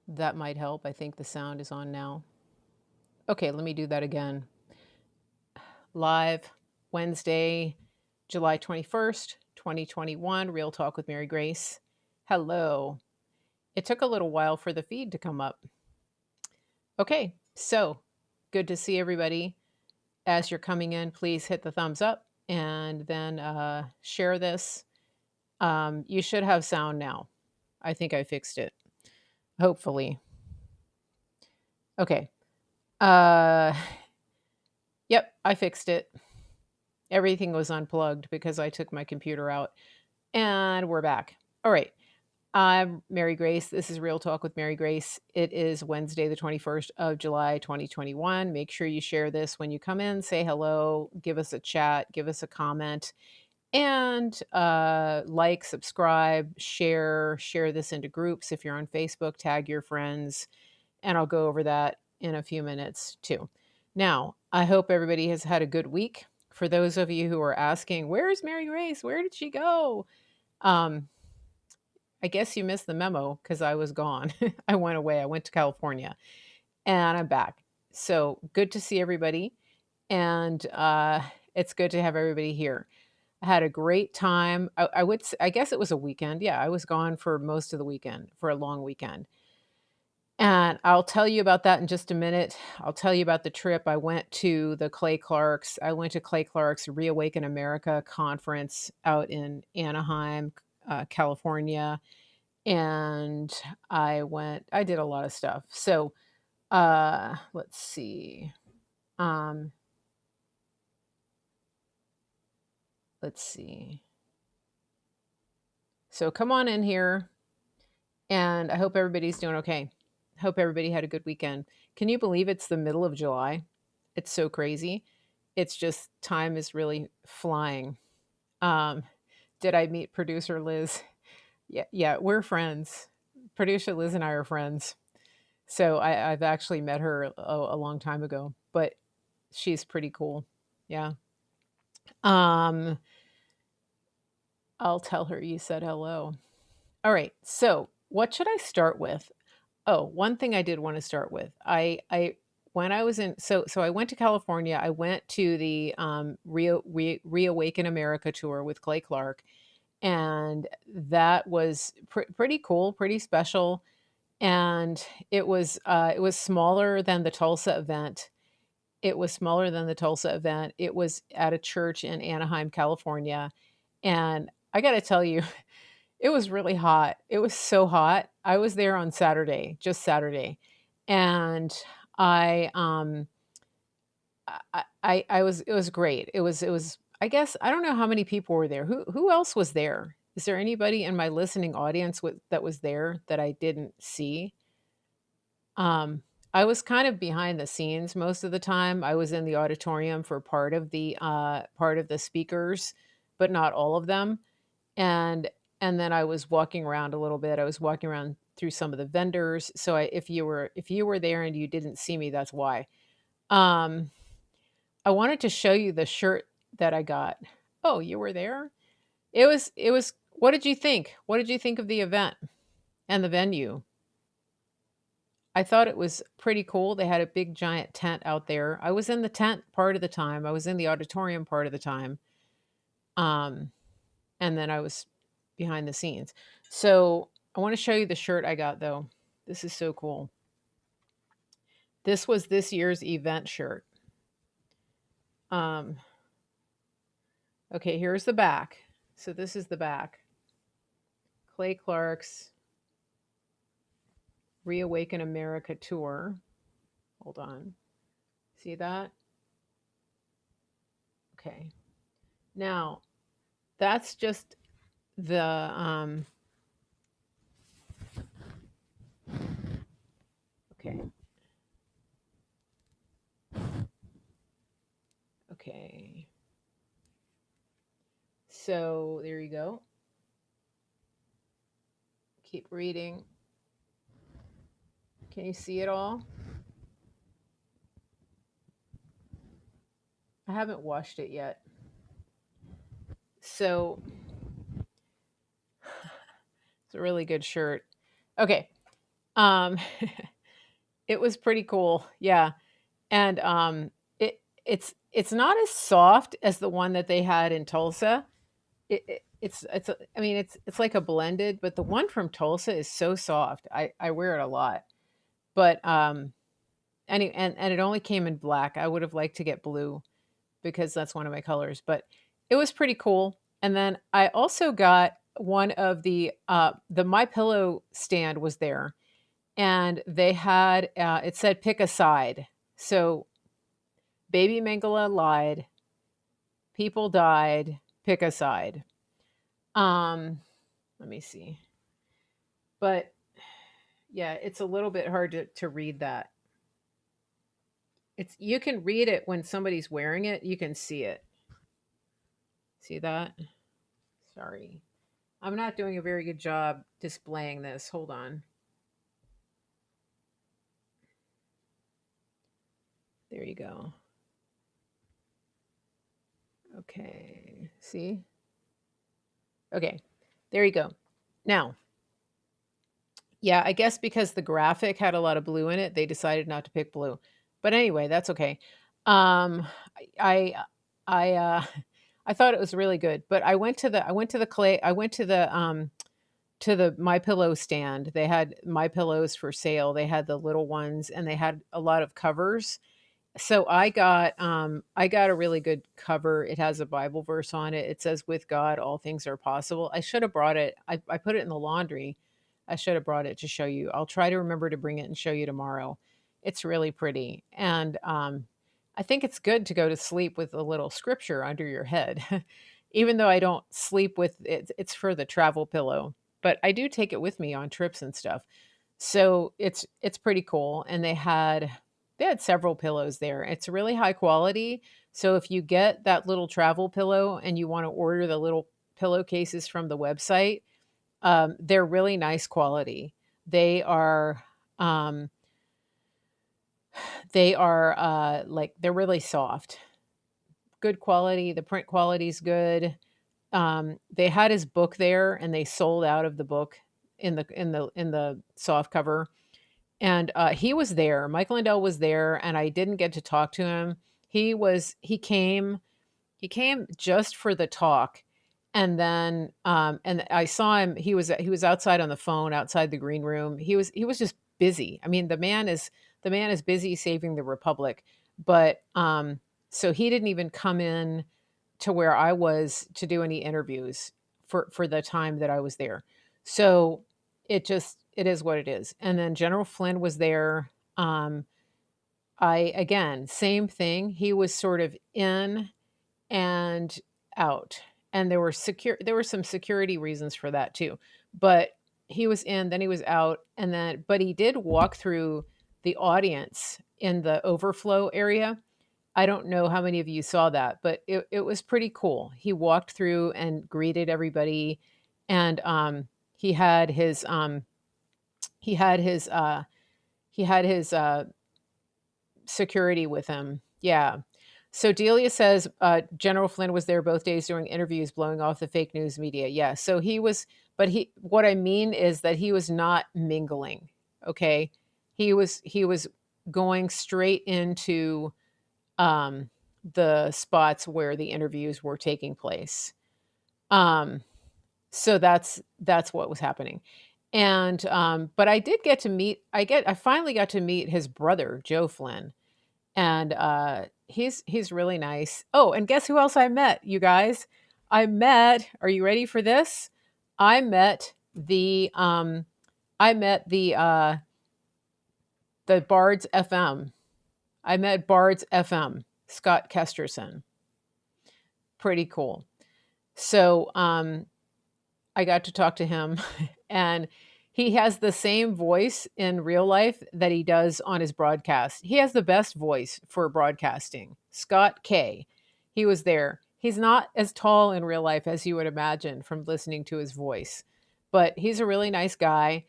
That might help. I think the sound is on now. Okay, let me do that again. Live Wednesday, July 21st, 2021, Real Talk with Mary Grace. Hello. It took a little while for the feed to come up. Okay, so good to see everybody. As you're coming in, please hit the thumbs up and then share this. You should have sound now. I think I fixed it. Hopefully. Okay. Yep, I fixed it. Everything was unplugged because I took my computer out. And we're back. All right. I'm Mary Grace. This is Real Talk with Mary Grace. It is Wednesday, the 21st of July, 2021. Make sure you share this when you come in. Say hello, give us a chat, give us a comment, and like, subscribe, share this into groups. If you're on Facebook, tag your friends, and I'll go over that in a few minutes too. Now, I hope everybody has had a good week. For those of you who are asking, where's Mary Grace? Where did she go? I guess you missed the memo because I was gone. I went away. I went to California and I'm back. So good to see everybody. And it's good to have everybody here. I had a great time. I guess it was a weekend. Yeah, I was gone for most of the weekend, for a long weekend. And I'll tell you about that in just a minute. I'll tell you about the trip. I went to Clay Clark's ReAwaken America conference out in Anaheim, California. And I did a lot of stuff. So let's see. Let's see. So come on in here. And I hope everybody's doing okay. Hope everybody had a good weekend. Can you believe it's the middle of July? It's so crazy. It's just time is really flying. Did I meet producer Liz? Yeah, we're friends. Producer Liz and I are friends. So I've actually met her a long time ago, but she's pretty cool. Yeah. I'll tell her you said hello. All right. So what should I start with? Oh, one thing I did want to start with. I when I was in so I went to California. I went to the Reawaken America tour with Clay Clark, and that was pretty cool, pretty special. And it was smaller than the Tulsa event. It was smaller than the Tulsa event. It was at a church in Anaheim, California, and I got to tell you, it was really hot. It was so hot. I was there on Saturday, just Saturday, and I I was it was great. It was I guess I don't know how many people were there. Who else was there? Is there anybody in my listening audience that was there that I didn't see? Um, I was kind of behind the scenes most of the time. I was in the auditorium for part of the speakers, but not all of them. And and then I was walking around a little bit. I was walking around through some of the vendors. So if you were there and you didn't see me, that's why. Um, I wanted to show you the shirt that I got. Oh, you were there? It was what did you think? What did you think of the event and the venue? I thought it was pretty cool. They had a big giant tent out there. I was in the tent part of the time. I was in the auditorium part of the time. Um, and then I was behind the scenes. So I want to show you the shirt I got though. This is so cool. This was this year's event shirt. Um, okay, here's the back. So this is the back. Clay Clark's Reawaken America tour. Hold on. See that? Okay. Now, that's just the okay. Okay. So there you go. Keep reading. Can you see it all? I haven't washed it yet. So it's a really good shirt. Okay. Um, it was pretty cool. Yeah. And it's not as soft as the one that they had in Tulsa. I mean it's like a blended, but the one from Tulsa is so soft. I wear it a lot. But and it only came in black. I would have liked to get blue because that's one of my colors, but it was pretty cool. And then I also got one of the My Pillow stand was there, and they had it said pick a side. So Baby Mangala lied, people died, pick a side. Let me see. But yeah, it's a little bit hard to read that. It's you can read it when somebody's wearing it, you can see it. See that? Sorry. I'm not doing a very good job displaying this. Hold on. There you go. Okay. See? Okay. There you go. Now, yeah, I guess because the graphic had a lot of blue in it, they decided not to pick blue. But anyway, that's okay. Um, I, I, I thought it was really good. But I went to the My Pillow stand. They had My Pillows for sale. They had the little ones, and they had a lot of covers. So I got a really good cover. It has a Bible verse on it. It says with God all things are possible. I should have brought it. I put it in the laundry. I should have brought it to show you. I'll try to remember to bring it and show you tomorrow. It's really pretty. And I think it's good to go to sleep with a little scripture under your head. Even though I don't sleep with it, it's for the travel pillow, but I do take it with me on trips and stuff. So it's pretty cool. And they had several pillows there. It's really high quality. So if you get that little travel pillow and you want to order the little pillowcases from the website, they're really nice quality. They are um, like they're really soft, good quality. The print quality is good. They had his book there, and they sold out of the book in the soft cover. And he was there. Michael Lindell was there, and I didn't get to talk to him. He came just for the talk, and then and I saw him. He was outside on the phone outside the green room. He was just busy. I mean, the man is busy saving the republic, but so he didn't even come in to where I was to do any interviews for the time that I was there. So it is what it is. And then General Flynn was there. I again, same thing. He was sort of in and out. And there were some security reasons for that too. But he was in, then he was out, and then but he did walk through the audience in the overflow area. I don't know how many of you saw that, but it was pretty cool. He walked through and greeted everybody, and he had his he had his he had his security with him. Yeah. So Delia says General Flynn was there both days doing interviews, blowing off the fake news media. Yeah. So he was, but what I mean is that he was not mingling. Okay. He was going straight into um, the spots where the interviews were taking place. Um, so that's what was happening. And but I did get to meet. I finally got to meet his brother, Joe Flynn, and he's really nice. Oh, and guess who else I met? You guys, I met. Are you ready for this? I met the um, I met the Bards FM. I met Bards FM, Scott Kesterson. Pretty cool. So I got to talk to him, and he has the same voice in real life that he does on his broadcast. He has the best voice for broadcasting. Scott K. He was there. He's not as tall in real life as you would imagine from listening to his voice, but he's a really nice guy.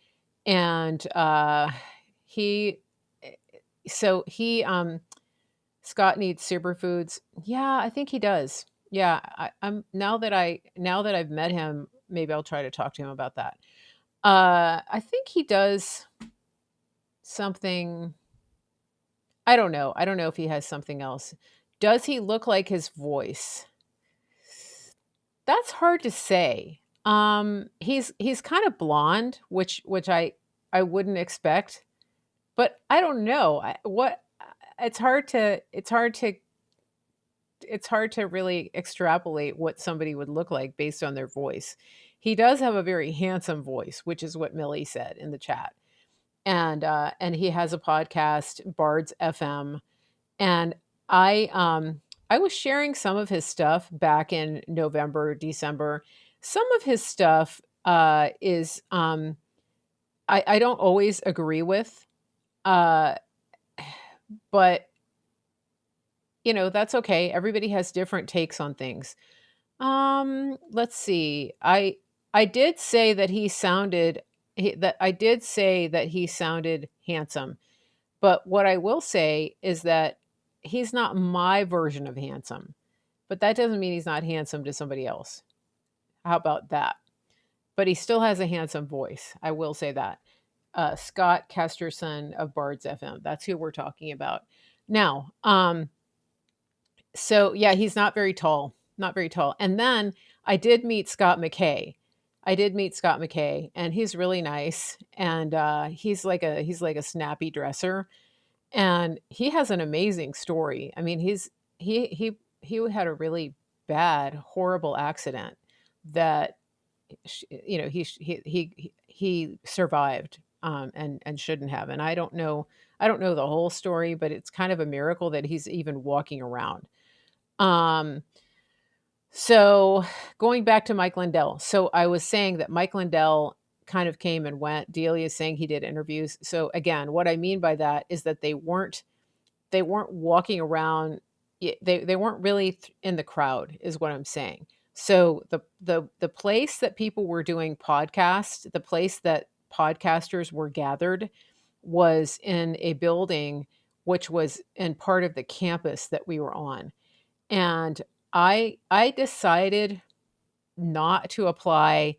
And he, he, Scott needs superfoods. Yeah, I think he does. Yeah, I'm now that I've met him, maybe I'll try to talk to him about that. I think he does. something. I don't know. I don't know if he has something else. Does he look like his voice? That's hard to say. He's kind of blonde, which I wouldn't expect, but I don't know. It's hard to it's hard to really extrapolate what somebody would look like based on their voice. He does have a very handsome voice, which is what Millie said in the chat. And he has a podcast, Bards FM, and I was sharing some of his stuff back in November, December. Some of his stuff is I don't always agree with, uh, but that's okay. Everybody has different takes on things. Let's see. I did say that I did say that he sounded handsome. But what I will say is that he's not my version of handsome. But that doesn't mean he's not handsome to somebody else. How about that? But he still has a handsome voice. I will say that. Scott Kesterson of Bards FM. That's who we're talking about. Now, so yeah, he's not very tall. Not very tall. And then I did meet Scott McKay. I did meet Scott McKay, and he's really nice. And he's like a snappy dresser, and he has an amazing story. I mean, he had a really bad, horrible accident that he survived, and shouldn't have. And I don't know the whole story, but it's kind of a miracle that he's even walking around. Um, so going back to Mike Lindell. So I was saying that Mike Lindell kind of came and went. Delia is saying he did interviews. So again, what I mean by that is that they weren't walking around. They weren't really in the crowd, is what I'm saying. So the place that people were doing podcasts, the place that podcasters were gathered, was in a building which was in part of the campus that we were on. And I decided not to apply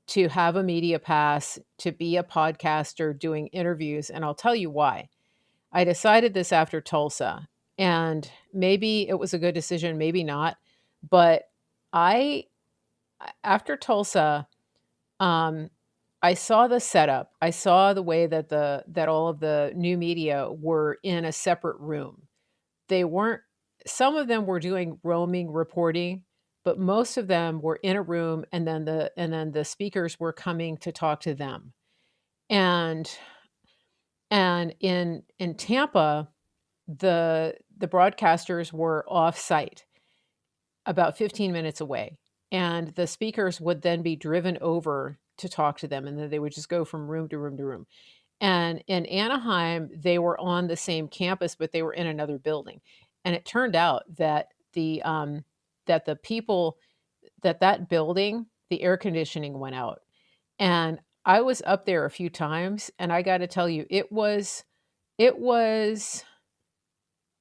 to have a media pass to be a podcaster doing interviews, and I'll tell you why. I decided this after Tulsa, and maybe it was a good decision, maybe not. But I, after Tulsa, um, I saw the setup. I saw the way that all of the new media were in a separate room. They weren't. Some of them were doing roaming reporting, but most of them were in a room, and then the speakers were coming to talk to them. And in Tampa, the broadcasters were off site about 15 minutes away, and the speakers would then be driven over to talk to them, and then they would just go from room to room to room. And in Anaheim, they were on the same campus, but they were in another building. And it turned out that the people that building, the air conditioning went out. And I was up there a few times, and I got to tell you, it was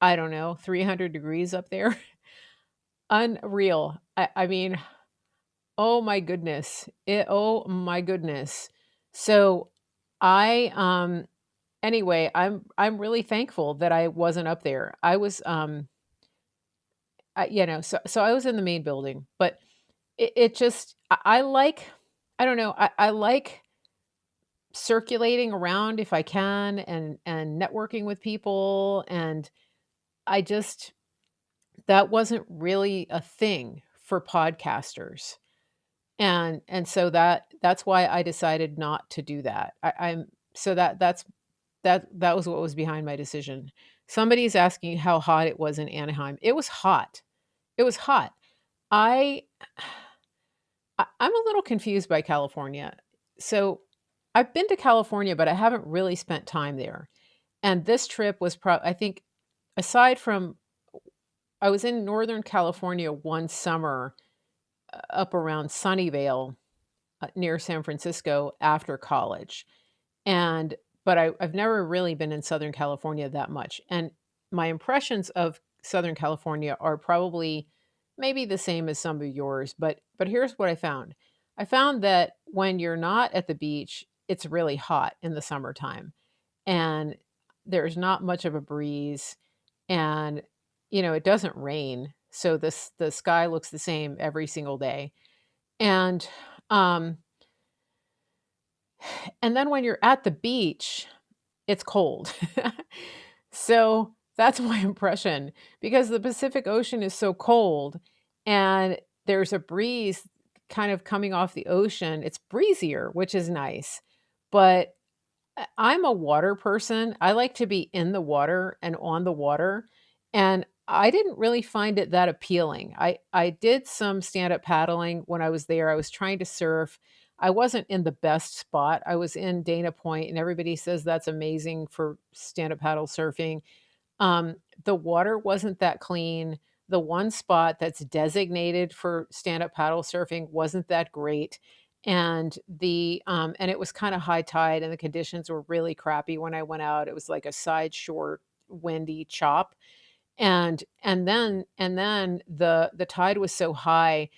I don't know, 300 degrees up there. Unreal. I mean, oh my goodness. Oh my goodness. So I anyway, I'm really thankful that I wasn't up there. I was so I was in the main building, but it just I like, I don't know, I like circulating around if I can, and networking with people, and I just that wasn't really a thing for podcasters. And so that's why I decided not to do that. I'm so that was what was behind my decision. Somebody's asking how hot it was in Anaheim. It was hot. It was hot. I I'm a little confused by California. So I've been to California, but I haven't really spent time there. And this trip was I think, aside from, I was in Northern California one summer, up around Sunnyvale, near San Francisco after college. And but I've never really been in Southern California that much. And my impressions of Southern California are probably maybe the same as some of yours, but here's what I found. I found that when you're not at the beach, it's really hot in the summertime. and there's not much of a breeze, and it doesn't rain, so the sky looks the same every single day. And um and then when you're at the beach, it's cold. So that's my impression, because the Pacific Ocean is so cold and there's a breeze kind of coming off the ocean. It's breezier, which is nice. But I'm a water person. I like to be in the water and on the water. And I didn't really find it that appealing. I did some stand-up paddling when I was there. I was trying to surf. I wasn't in the best spot. I was in Dana Point, and everybody says that's amazing for stand-up paddle surfing. The water wasn't that clean. The one spot that's designated for stand-up paddle surfing wasn't that great. And it was kind of high tide and the conditions were really crappy when I went out. It was like a side short, windy chop. And then the tide was so high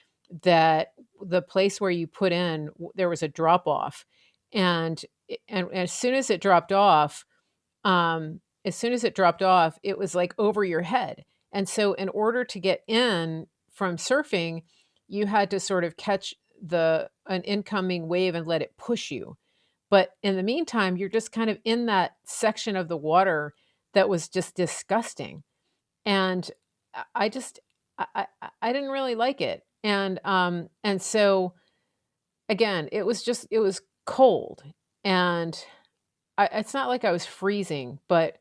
that the place where you put in, there was a drop off. And as soon as it dropped off, it was like over your head. And so in order to get in from surfing, you had to sort of catch an incoming wave and let it push you. But in the meantime, you're just kind of in that section of the water that was just disgusting. And I just I didn't really like it. And so again, it was cold. And it's not like I was freezing, but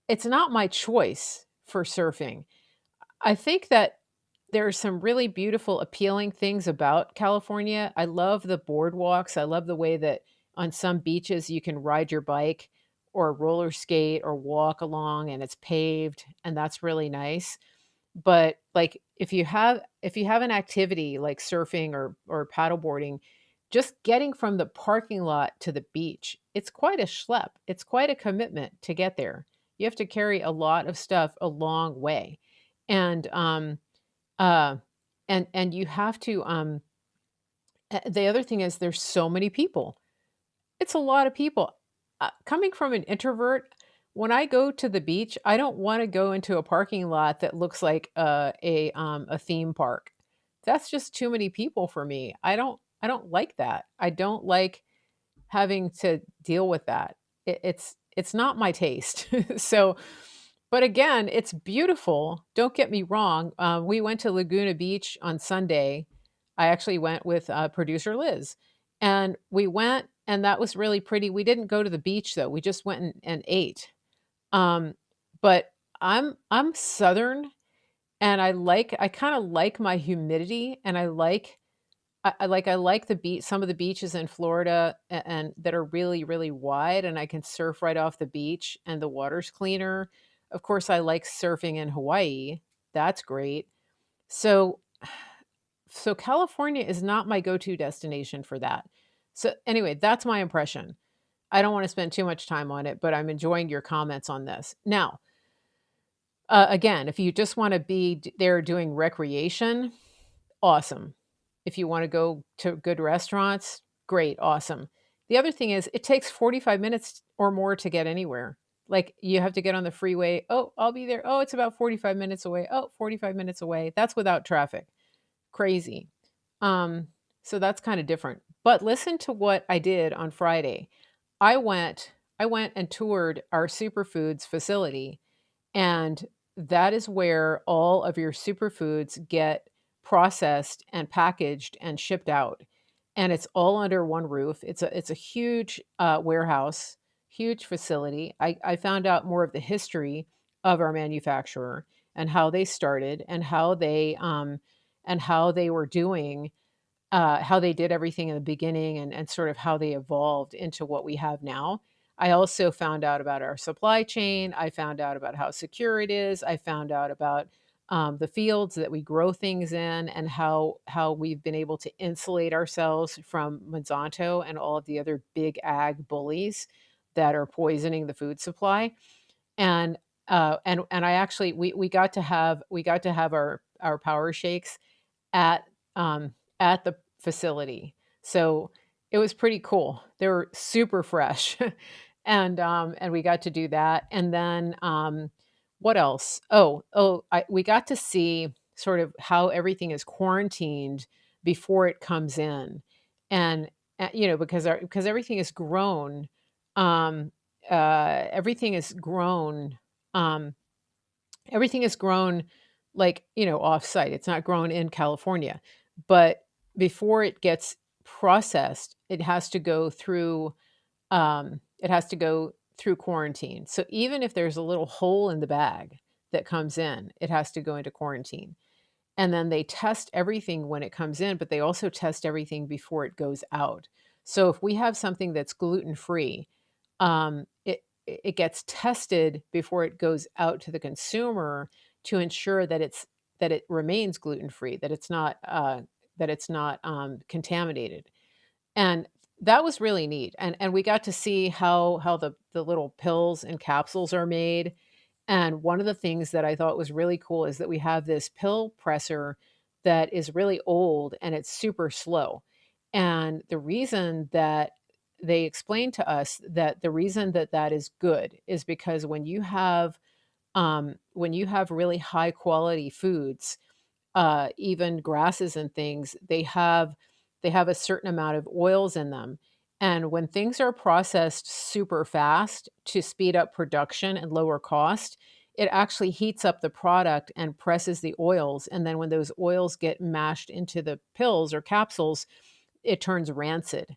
it's not my choice for surfing. I think that there are some really beautiful, appealing things about California. I love the boardwalks. I love the way that on some beaches you can ride your bike or roller skate or walk along and it's paved, and that's really nice. But like if you have an activity like surfing or paddleboarding, just getting from the parking lot to the beach, it's quite a schlep. It's quite a commitment to get there. You have to carry a lot of stuff a long way. And uh and you have to the other thing is there's so many people. It's a lot of people. Coming from an introvert, when I go to the beach, I don't want to go into a parking lot that looks like a theme park. That's just too many people for me. I don't like that. I don't like having to deal with that. It's not my taste. So, but again, it's beautiful. Don't get me wrong. We went to Laguna Beach on Sunday. I actually went with producer Liz, and we went, and that was really pretty. We didn't go to the beach though. We just went and ate. Um, but I'm Southern, and I kind of like my humidity, and I like the beach, some of the beaches in Florida and that are really, really wide, and I can surf right off the beach and the water's cleaner. Of course, I like surfing in Hawaii. That's great. So so California is not my go-to destination for that. So anyway, that's my impression. I don't want to spend too much time on it, but I'm enjoying your comments on this. Now, again, if you just want to be there doing recreation, awesome. If you wanna go to good restaurants, great, awesome. The other thing is it takes 45 minutes or more to get anywhere. Like, you have to get on the freeway, "Oh, I'll be there. Oh, it's about 45 minutes away. Oh, 45 minutes away." That's without traffic. Crazy. Um, so that's kinda different. But listen to what I did on Friday. I went and toured our Superfoods facility, and that is where all of your superfoods get processed and packaged and shipped out. And it's all under one roof. It's a huge warehouse, huge facility. I found out more of the history of our manufacturer and how they started and how they were doing how they did everything in the beginning and sort of how they evolved into what we have now. I also found out about our supply chain. I found out about how secure it is. I found out about the fields that we grow things in and how we've been able to insulate ourselves from Monsanto and all of the other big ag bullies that are poisoning the food supply. And I actually we got to have our power shakes at at the facility. So it was pretty cool. They were super fresh. And we got to do that. And then what else? We got to see sort of how everything is quarantined before it comes in, and because everything is grown, um, everything is grown. Um, Everything is grown like, off-site. It's not grown in California. But before it gets processed, it has to go through quarantine. So even if there's a little hole in the bag that comes in, it has to go into quarantine. And then they test everything when it comes in, but they also test everything before it goes out. So if we have something that's gluten-free, it gets tested before it goes out to the consumer to ensure that it remains gluten-free, that it's not contaminated. And that was really neat. And we got to see how the little pills and capsules are made. And one of the things that I thought was really cool is that we have this pill presser that is really old and it's super slow. And the reason that they explained to us that the reason that that is good is because when you have really high quality foods, even grasses and things, they have a certain amount of oils in them. And when things are processed super fast to speed up production and lower cost, it actually heats up the product and presses the oils. And then when those oils get mashed into the pills or capsules, it turns rancid.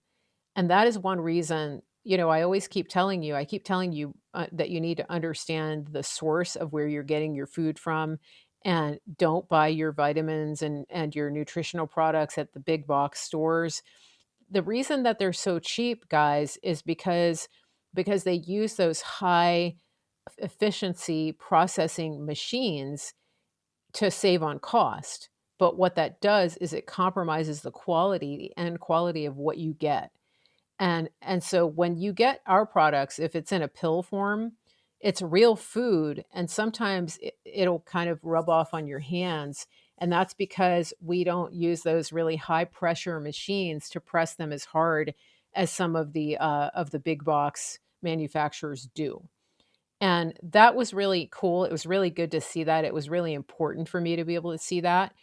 And that is one reason, I keep telling you that you need to understand the source of where you're getting your food from, and don't buy your vitamins and your nutritional products at the big box stores. The reason that they're so cheap, guys, is because they use those high efficiency processing machines to save on cost. But what that does is it compromises the end quality of what you get. And so when you get our products, if it's in a pill form, it's real food, and sometimes it'll kind of rub off on your hands, and that's because we don't use those really high pressure machines to press them as hard as some of the big box manufacturers do. And that was really cool. It was really good to see that. It was really important for me to be able to see that.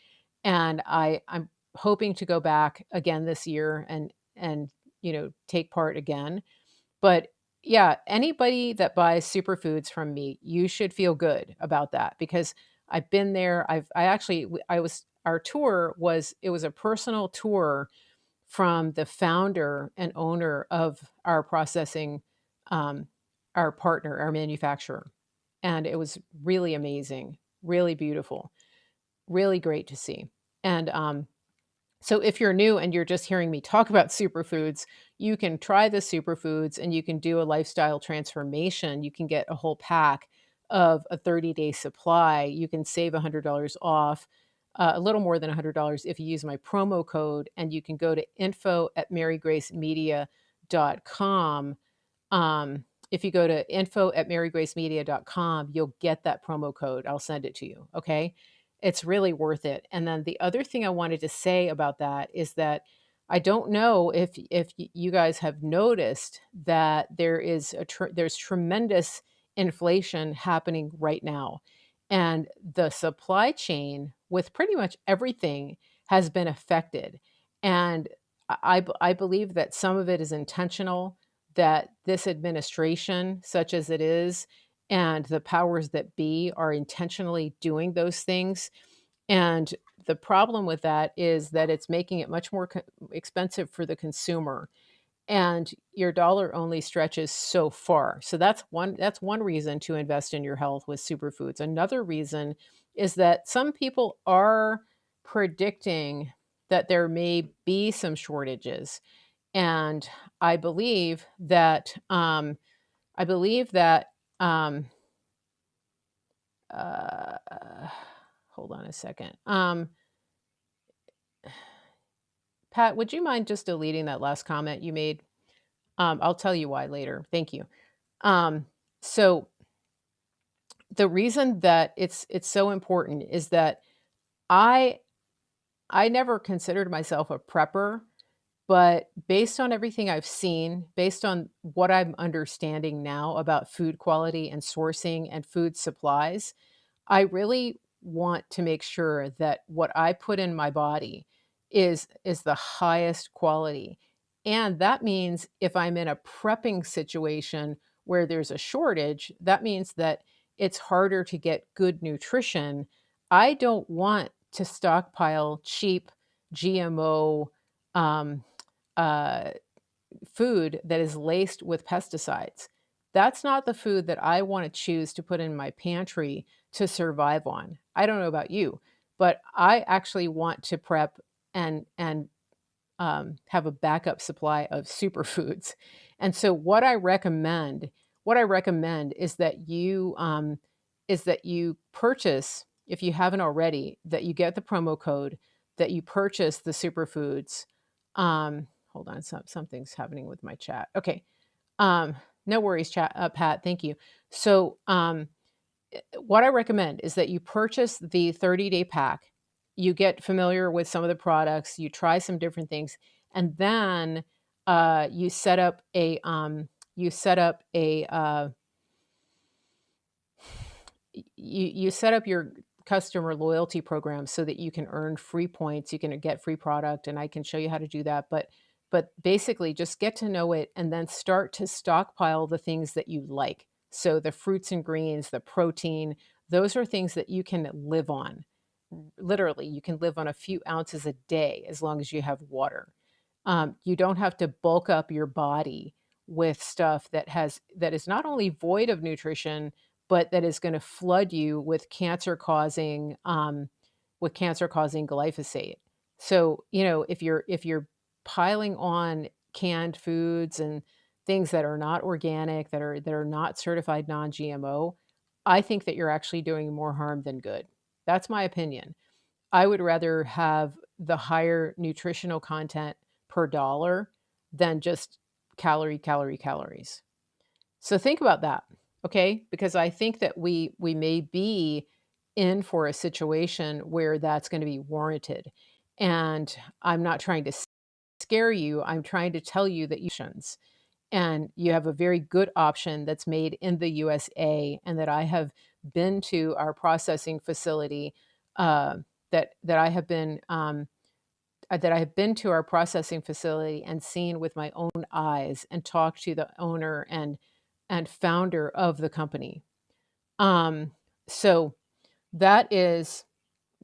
And I'm hoping to go back again this year and take part again. But yeah, anybody that buys superfoods from me, you should feel good about that, because I've been there. I actually I was our tour was it was a personal tour from the founder and owner of our processing, um, our partner, our manufacturer. And it was really amazing, really beautiful, really great to see. And so if you're new and you're just hearing me talk about superfoods, you can try the superfoods and you can do a lifestyle transformation. You can get a whole pack of a 30-day supply. You can save $100 off, a little more than $100 if you use my promo code, and you can go to info@marygracemedia.com. If you go to info@marygracemedia.com, you'll get that promo code. I'll send it to you. Okay. It's really worth it. And then the other thing I wanted to say about that is that I don't know if you guys have noticed that there's tremendous inflation happening right now, and the supply chain with pretty much everything has been affected. And I believe that some of it is intentional, that this administration, such as it is, and the powers that be are intentionally doing those things. And the problem with that is that it's making it much more expensive for the consumer, and your dollar only stretches so far. So that's one reason to invest in your health with superfoods. Another reason is that some people are predicting that there may be some shortages. And I believe that I believe that um, uh, hold on a second. Pat, would you mind just deleting that last comment you made? I'll tell you why later. Thank you. Um, so the reason that it's so important is that I I never considered myself a prepper, But based on everything I've seen, based on what I'm understanding now about food quality and sourcing and food supplies, I really want to make sure that what I put in my body is the highest quality. And that means if I'm in a prepping situation where there's a shortage, that means that it's harder to get good nutrition. I don't want to stockpile cheap GMO um, uh, food that is laced with pesticides. That's not the food that I want to choose to put in my pantry to survive on. I don't know about you, but I actually want to prep and have a backup supply of superfoods. And so what I recommend is that you purchase, if you haven't already, that you get the promo code, that you purchase the superfoods. Hold on, something's happening with my chat. Okay. Um, no worries, Pat. Thank you. So, what I recommend is that you purchase the 30-day pack. You get familiar with some of the products, you try some different things, and then you set up you set up your customer loyalty program so that you can earn free points, you can get free product, and I can show you how to do that. But basically just get to know it and then start to stockpile the things that you like. So the fruits and greens, the protein, those are things that you can live on. Literally, you can live on a few ounces a day as long as you have water. You don't have to bulk up your body with stuff that is not only void of nutrition, but that is going to flood you with cancer causing glyphosate. So, if you're piling on canned foods and things that are not organic, that are not certified non-GMO, I think that you're actually doing more harm than good. That's my opinion. I would rather have the higher nutritional content per dollar than just calories. So think about that, okay? Because I think that we may be in for a situation where that's going to be warranted. And I'm not trying to scare you. I'm trying to tell you that you have a very good option that's made in the USA, and that I have been to our processing facility. That I have been that I have been to our processing facility and seen with my own eyes and talked to the owner and founder of the company. Um, so that is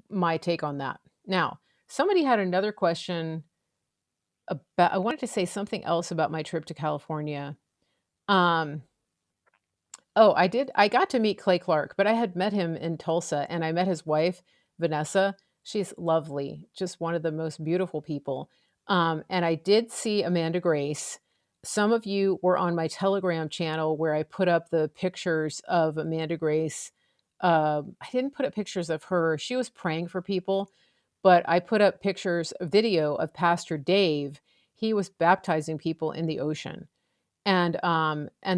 my take on that. Now, somebody had another question about. I wanted to say something else about my trip to California. Um, Oh, I did. I got to meet Clay Clark, but I had met him in Tulsa, and I met his wife, Vanessa. She's lovely, just one of the most beautiful people. And I did see Amanda Grace. Some of you were on my Telegram channel where I put up the pictures of Amanda Grace. I didn't put up pictures of her. She was praying for people, but I put up pictures, a video of Pastor Dave. He was baptizing people in the ocean, and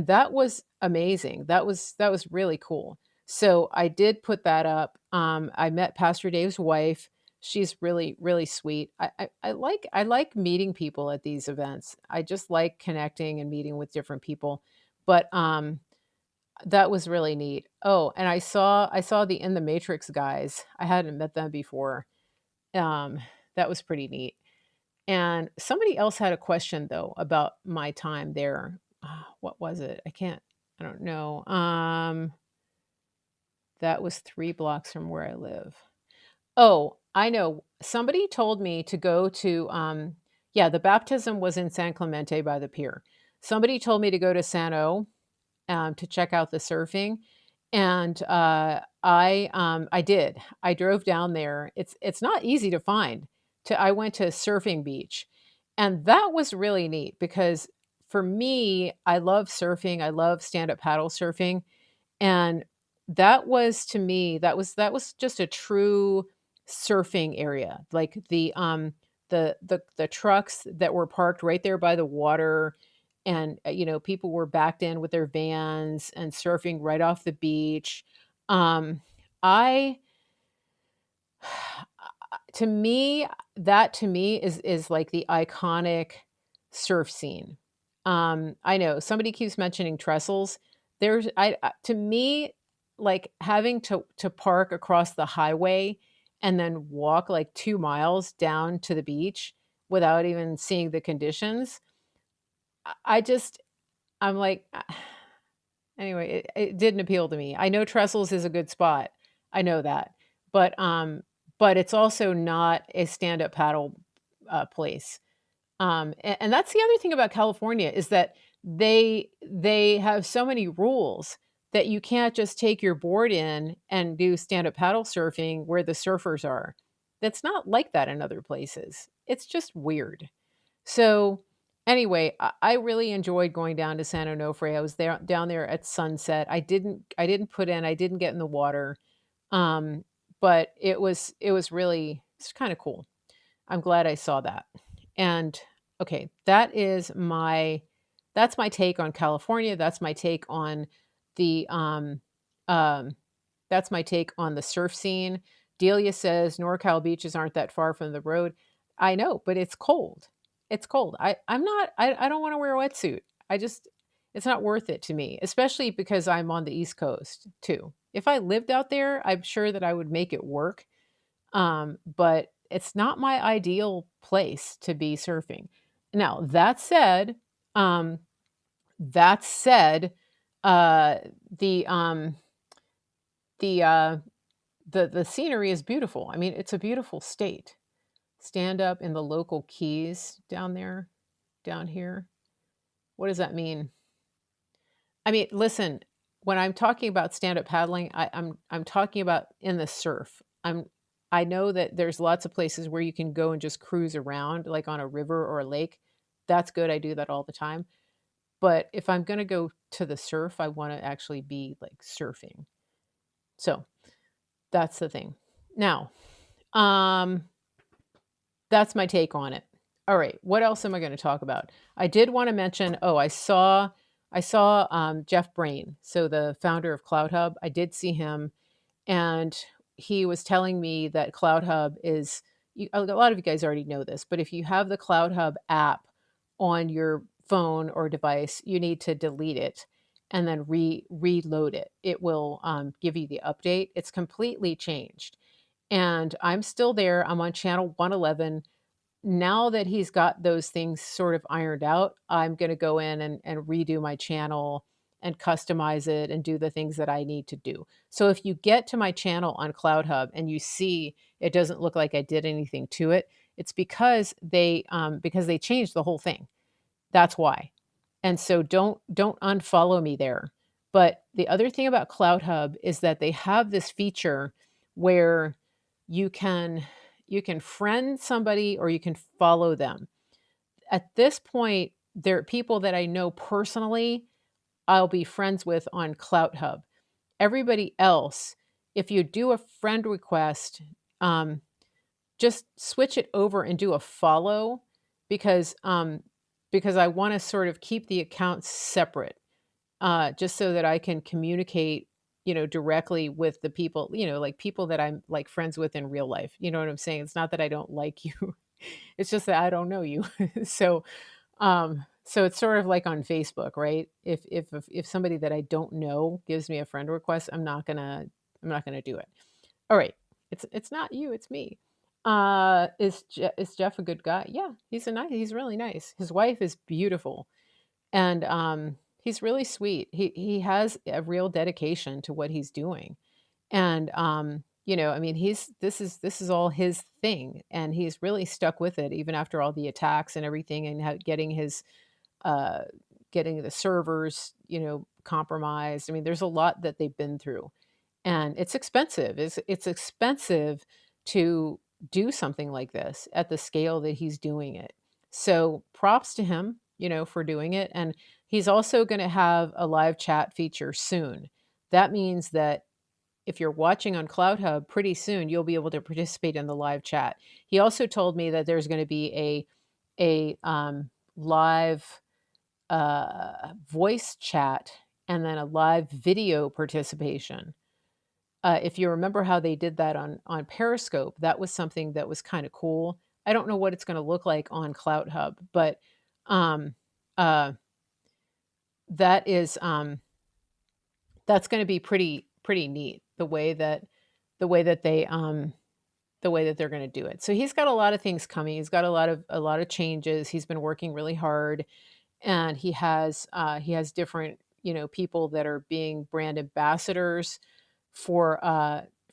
that was amazing. That was really cool. So I did put that up. I met Pastor Dave's wife. She's really really sweet. I like meeting people at these events. I just like connecting and meeting with different people. But that was really neat. Oh, and I saw the In the Matrix guys. I hadn't met them before. um that was pretty neat. And somebody else had a question though about my time there. What was it? I don't know. That was 3 blocks from where I live. Oh, I know. Somebody told me to go to yeah, the baptism was in San Clemente by the pier. Somebody told me to go to Sano to check out the surfing, and I did. I drove down there. It's not easy to find. I went to Surfing Beach, and that was really neat because for me, I love surfing. I love stand up paddle surfing, and that was to me that was just a true surfing area. Like the trucks that were parked right there by the water, and people were backed in with their vans and surfing right off the beach. um I to me, that to me is like the iconic surf scene. I know somebody keeps mentioning trestles. To me, like having to park across the highway and then walk like 2 miles down to the beach without even seeing the conditions. I just I'm like anyway, it didn't appeal to me. I know trestles is a good spot. I know that. But it's also not a stand-up paddle place. And that's the other thing about California is that they have so many rules that you can't just take your board in and do stand-up paddle surfing where the surfers are. That's not like that in other places. It's just weird. So anyway, I really enjoyed going down to San Onofre. I was there down there at sunset. I didn't get in the water. Um, but it was really it's kind of cool. I'm glad I saw that. And okay, that's my take on California. That's my take on the um that's my take on the surf scene. Delia says NorCal beaches aren't that far from the road. I know, but it's cold. It's cold. I don't want to wear a wetsuit. I just it's not worth it to me, especially because I'm on the East Coast too. If I lived out there, I'm sure that I would make it work, but it's not my ideal place to be surfing. Now, um, that said, uh, the um, the uh, the scenery is beautiful. I mean, it's a beautiful state. Stand up in the local keys down there, down here. What does that mean? I mean, listen, when I'm talking about stand-up paddling, I'm talking about in the surf. I know that there's lots of places where you can go and just cruise around, like on a river or a lake. That's good. I do that all the time. But if I'm gonna go to the surf, I want to actually be like surfing. So that's the thing. Now, um, that's my take on it. All right, what else am I going to talk about? I did want to mention. Oh, I saw Jeff Brain, so the founder of CloutHub. I did see him, and he was telling me that CloutHub is. A lot of you guys already know this, but if you have the CloutHub app on your phone or device, you need to delete it and then reload it. It will give you the update. It's completely changed, and I'm still there. I'm on channel 111 now that he's got those things sort of ironed out. I'm going to go in and redo my channel and customize it and do the things that I need to do. So if you get to my channel on CloutHub and you see it doesn't look like I did anything to it, it's because they changed the whole thing. That's why. And so don't unfollow me there. But the other thing about CloutHub is that they have this feature where you can you can friend somebody or you can follow them. At this point, there are people that I know personally I'll be friends with on CloutHub. Everybody else, if you do a friend request, um, just switch it over and do a follow because because I want to sort of keep the accounts separate, just so that I can communicate, directly with the people, like people that I'm like friends with in real life. You know what I'm saying? It's not that I don't like you. It's just that I don't know you. So it's sort of like on Facebook, right? If somebody that I don't know gives me a friend request, I'm not gonna do it. All right. It's not you, it's me. Is Jeff a good guy? Yeah, he's really nice. His wife is beautiful, and he's really sweet. He has a real dedication to what he's doing. And I mean, this is all his thing, and he's really stuck with it even after all the attacks and everything, and uh getting the servers, compromised. I mean, there's a lot that they've been through, and it's expensive. It's expensive to do something like this at the scale that he's doing it. So props to him, for doing it. And he's also going to have a live chat feature soon. That means that if you're watching on CloutHub, pretty soon you'll be able to participate in the live chat. He also told me that there's going to be a live voice chat and then a live video participation. if you remember how they did that on Periscope, that was something that was kind of cool. I don't know what it's going to look like on CloutHub, but um, uh, that is that's going to be pretty neat the way that they the way that they're going to do it. So he's got a lot of things coming. He's got a lot of changes. He's been working really hard, and he has different, you know, people that are being brand ambassadors for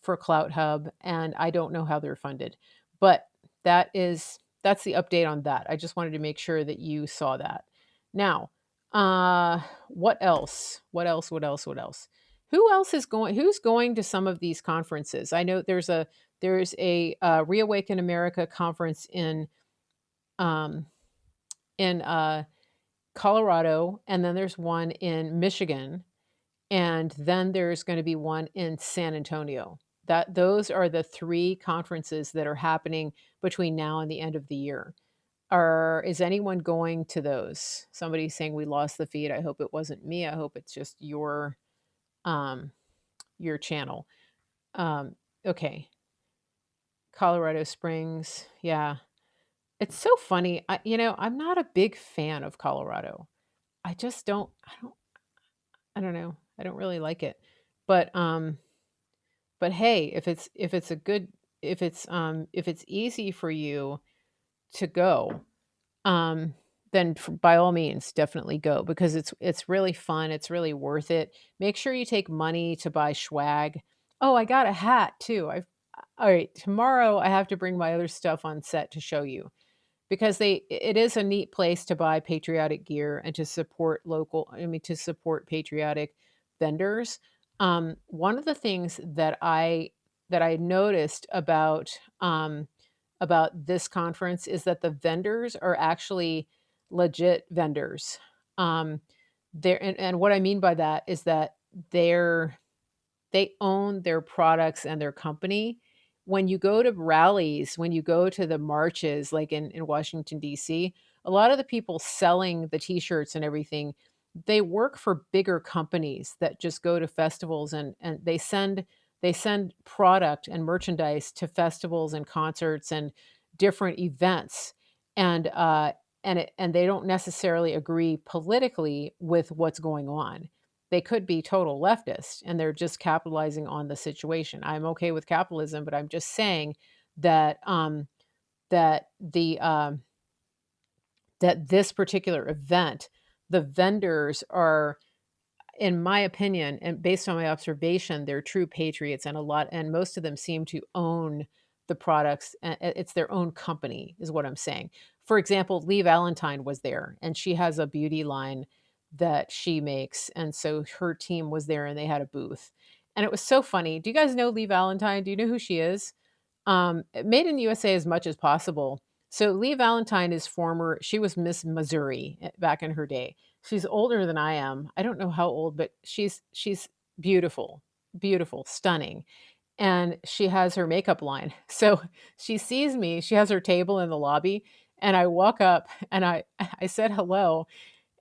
CloutHub, and I don't know how they're funded, but that's the update on that. I just wanted to make sure that you saw that. Now, what else? What else? What else? What else? Who else is going? Who's going to some of these conferences? I know there's a Reawaken America conference um, in Colorado, and then there's one in Michigan, and then there's going to be one in San Antonio. That those are the three conferences that are happening between now and the end of the year. Is anyone going to those? Somebody's saying we lost the feed. I hope it wasn't me. I hope it's just um your channel. Um okay. Colorado Springs. Yeah. It's so funny. I'm not a big fan of Colorado. I just I don't know. I don't really like it. But hey, if it's a good if it's easy for you to go, um then by all means definitely go, because it's really fun, it's really worth it. Make sure you take money to buy swag. Oh, I got a hat too. I All right, tomorrow I have to bring my other stuff on set to show you, because it is a neat place to buy patriotic gear and to support to support patriotic vendors. One of the things that I noticed about this conference is that the vendors are actually legit vendors. Um, and what I mean by that is that they're they own their products and their company. When you go to rallies, when you go to the marches, like in Washington, D.C., a lot of the people selling the t-shirts and everything, they work for bigger companies that just go to festivals, and they send product and merchandise to festivals and concerts and different events. And and they don't necessarily agree politically with what's going on. They could be total leftists, and they're just capitalizing on the situation. I'm okay with capitalism, but I'm just saying that that the that this particular event, the vendors are, in my opinion, and based on my observation, they're true patriots, and most of them seem to own the products. It's their own company, is what I'm saying. For example, Leigh Valentine was there, and she has a beauty line that she makes, and so her team was there, and they had a booth, and it was so funny. Do you guys know Leigh Valentine? Do you know who she is? Made in the USA as much as possible. So Leigh Valentine is she was Miss Missouri back in her day. She's older than I am. I don't know how old, but she's beautiful, beautiful, stunning. And she has her makeup line. So she sees me, she has her table in the lobby, and I walk up and I said hello,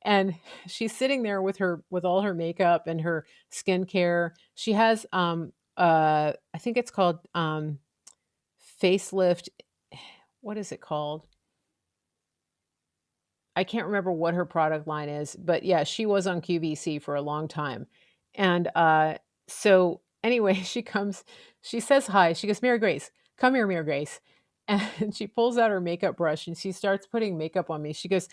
and she's sitting there with all her makeup and her skincare. She has I think it's called facelift. What is it called? I can't remember what her product line is, but yeah, she was on QVC for a long time. And so anyway, she says hi. She goes, Mary Grace, come here, Mary Grace. And she pulls out her makeup brush and she starts putting makeup on me. She goes,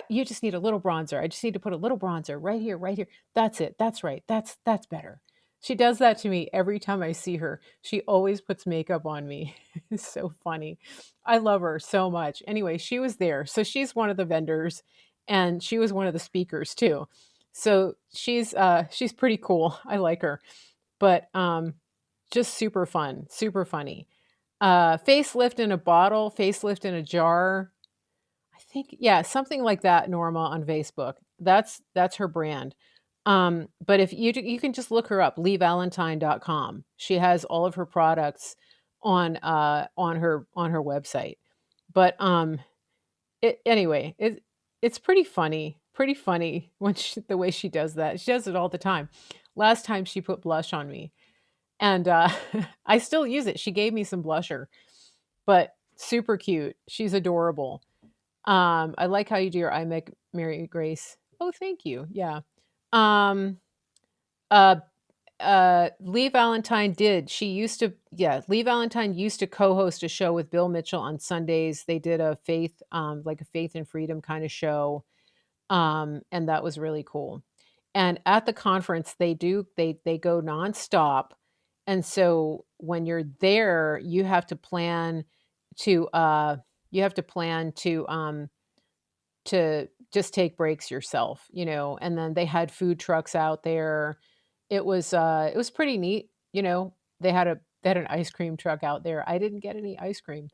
you just need a little bronzer. I just need to put a little bronzer right here, right here. That's it. That's right. That's better. She does that to me every time I see her. She always puts makeup on me. It's so funny. I love her so much. Anyway, she was there. So she's one of the vendors, and she was one of the speakers too. So she's pretty cool. I like her. But just super fun, super funny. Facelift in a bottle, facelift in a jar. I think, yeah, something like that, Norma, on Facebook. That's her brand. But if you can just look her up, leighvalentine.com. She has all of her products on her website. But anyway, it's pretty funny when the way she does that. She does it all the time. Last time she put blush on me, And I still use it. She gave me some blusher, but super cute. She's adorable. I like how you do your I make Mary Grace. Oh, thank you. Yeah. Um, uh, Leigh Valentine did. She used to, yeah, Leigh Valentine used to co-host a show with Bill Mitchell on Sundays. They did a faith, like a faith and freedom kind of show. And that was really cool. And at the conference, they go nonstop. And so when you're there, to you have to plan to just take breaks yourself, and then they had food trucks out there. It was pretty neat, they had an ice cream truck out there. I didn't get any ice cream.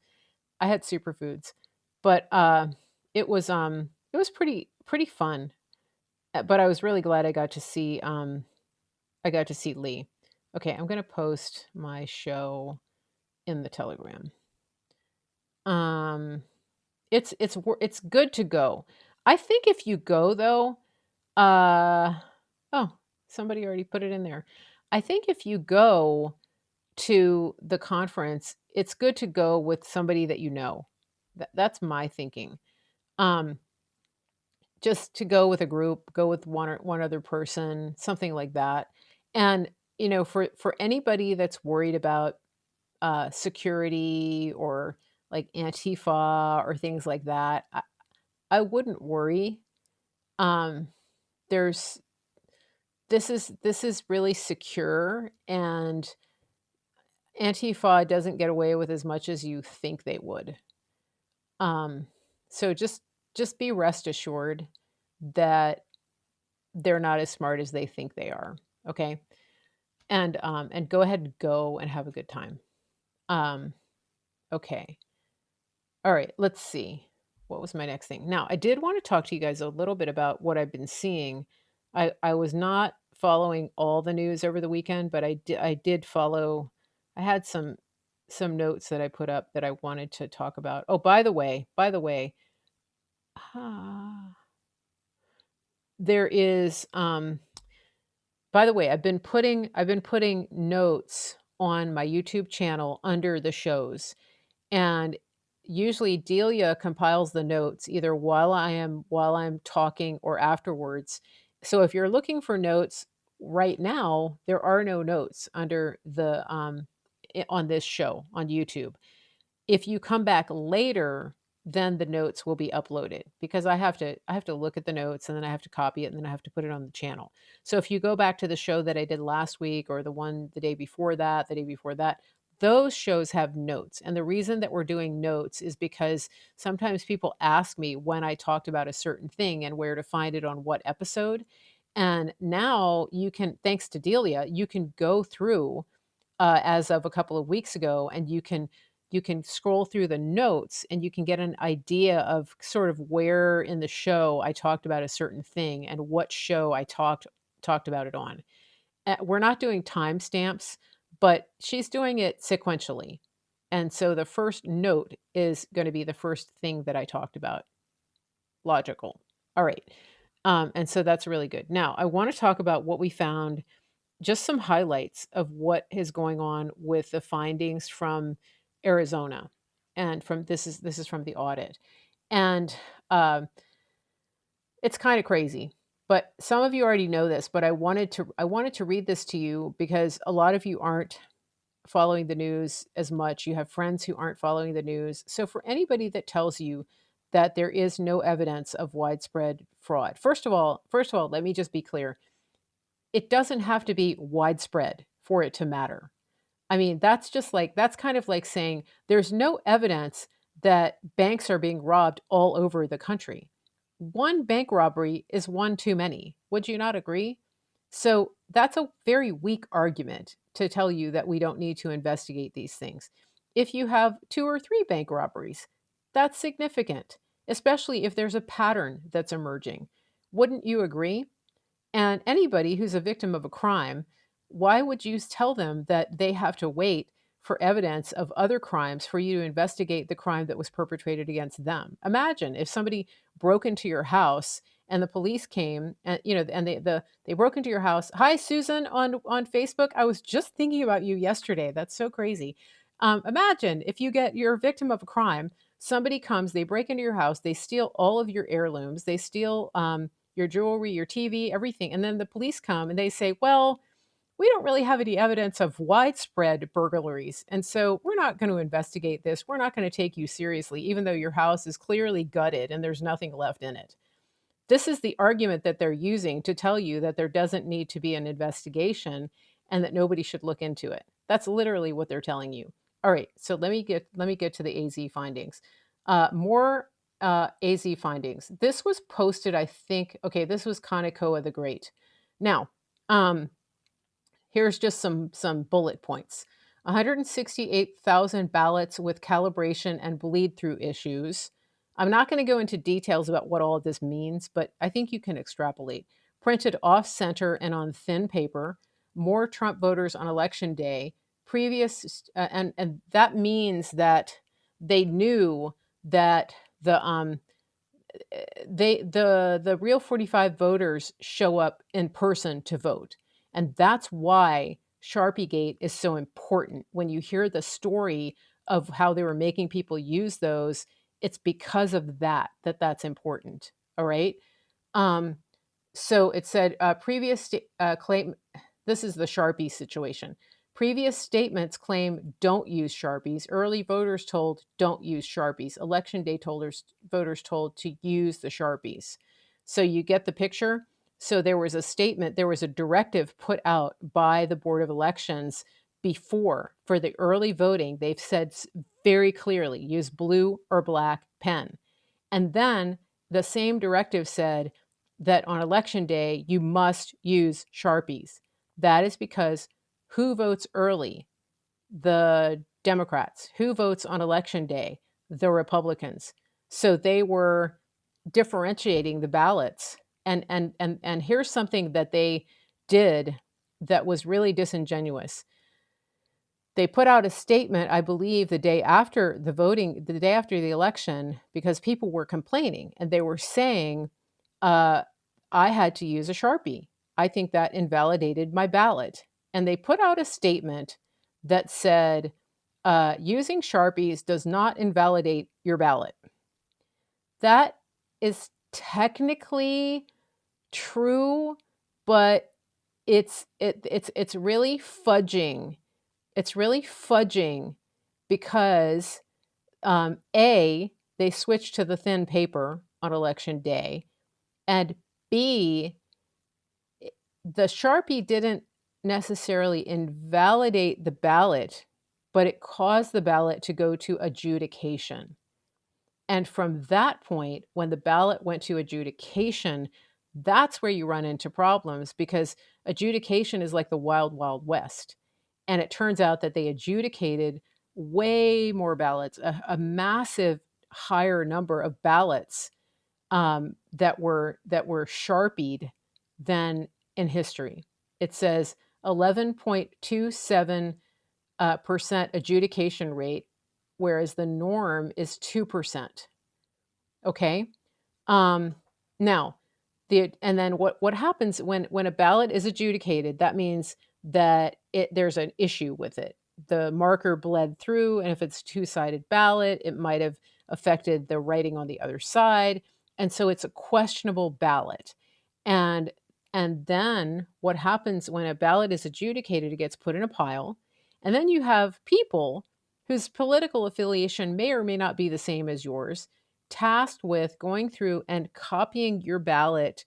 I had Superfoods. But it was pretty fun. But I was really glad I got to see Leigh. Okay, I'm going to post my show in the Telegram. Um it's good to go. I think if you go though, uh oh, somebody already put it in there. I think if you go to the conference, it's good to go with somebody that you know. That's my thinking. Um just to go with a group, go with one other person, something like that. And for anybody that's worried about security or like Antifa or things like that, I wouldn't worry. Um, there's this is really secure, and Antifa doesn't get away with as much as you think they would. Um, so just be rest assured that they're not as smart as they think they are. Okay, and go ahead and go and have a good time. Um, okay, all right. Let's see. What was my next thing? Now, I did want to talk to you guys a little bit about what I've been seeing. I was not following all the news over the weekend, but I did follow. I had some notes that I put up that I wanted to talk about. Oh, by the way, ah, there is by the way, I've been putting notes on my YouTube channel under the shows. And usually Delia compiles the notes either while I'm talking or afterwards. So if you're looking for notes right now, there are no notes under the on this show on YouTube. If you come back later, then the notes will be uploaded because I have to look at the notes, and then I have to copy it, and then I have to put it on the channel. So if you go back to the show that I did last week or the one the day before that, the day before that, those shows have notes. And the reason that we're doing notes is because sometimes people ask me when I talked about a certain thing and where to find it on what episode. And now you can, thanks to Delia, you can go through as of a couple of weeks ago, and you can scroll through the notes and you can get an idea of sort of where in the show I talked about a certain thing and what show I talked about it on. We're not doing timestamps, but she's doing it sequentially. And so the first note is going to be the first thing that I talked about. Logical. All right. And so that's really good. Now, I want to talk about what we found, just some highlights of what is going on with the findings from Arizona. And from this is from the audit. And um, it's kind of crazy. But some of you already know this, but I wanted to read this to you because a lot of you aren't following the news as much. You have friends who aren't following the news. So for anybody that tells you that there is no evidence of widespread fraud, first of all, let me just be clear. It doesn't have to be widespread for it to matter. I mean, that's kind of like saying there's no evidence that banks are being robbed all over the country. One bank robbery is one too many. Would you not agree? So that's a very weak argument to tell you that we don't need to investigate these things. If you have two or three bank robberies, that's significant, especially if there's a pattern that's emerging. Wouldn't you agree? And anybody who's a victim of a crime, why would you tell them that they have to wait for evidence of other crimes for you to investigate the crime that was perpetrated against them? Imagine if somebody broke into your house and the police came, and and they broke into your house. Hi, Susan on Facebook. I was just thinking about you yesterday. That's so crazy. Imagine if you're a victim of a crime. Somebody comes, they break into your house, they steal all of your heirlooms, they steal your jewelry, your TV, everything, and then the police come and they say, "Well, we don't really have any evidence of widespread burglaries. And so we're not going to investigate this. We're not going to take you seriously, even though your house is clearly gutted and there's nothing left in it." This is the argument that they're using to tell you that there doesn't need to be an investigation and that nobody should look into it. That's literally what they're telling you. All right, so let me get to the AZ findings. More AZ findings. This was posted, I think. Okay, this was Kanekoa the Great. Now, here's just some bullet points. 168,000 ballots with calibration and bleed-through issues. I'm not going to go into details about what all of this means, but I think you can extrapolate. Printed off-center and on thin paper. More Trump voters on election day. And that means that they knew that the real 45 voters show up in person to vote. And that's why Sharpiegate is so important. When you hear the story of how they were making people use those, it's because of that's important. All right. So it said previous claim. This is the Sharpie situation. Previous statements claim don't use Sharpies. Early voters told don't use Sharpies. Election day voters told to use the Sharpies. So you get the picture? So there was a statement, there was a directive put out by the Board of Elections before for the early voting. They've said very clearly use blue or black pen. And then the same directive said that on election day, you must use Sharpies. That is because who votes early? The Democrats. Who votes on election day? The Republicans. So they were differentiating the ballots. And here's something that they did that was really disingenuous. They put out a statement, I believe, the day after the election, because people were complaining and they were saying, I had to use a Sharpie. I think that invalidated my ballot. And they put out a statement that said, using Sharpies does not invalidate your ballot. That is technically true, but it's really fudging. It's really fudging because A, they switched to the thin paper on election day, and B, the Sharpie didn't necessarily invalidate the ballot, but it caused the ballot to go to adjudication. And from that point, when the ballot went to adjudication, that's where you run into problems, because adjudication is like the wild, wild west. And it turns out that they adjudicated way more ballots, a massive higher number of ballots that were Sharpied than in history. It says 11.27% adjudication rate, whereas the norm is 2%. Okay. Now, and then what happens when a ballot is adjudicated? That means that there's an issue with it. The marker bled through, and if it's a two-sided ballot, it might have affected the writing on the other side, and so it's a questionable ballot. And then what happens when a ballot is adjudicated? It gets put in a pile, and then you have people whose political affiliation may or may not be the same as yours, tasked with going through and copying your ballot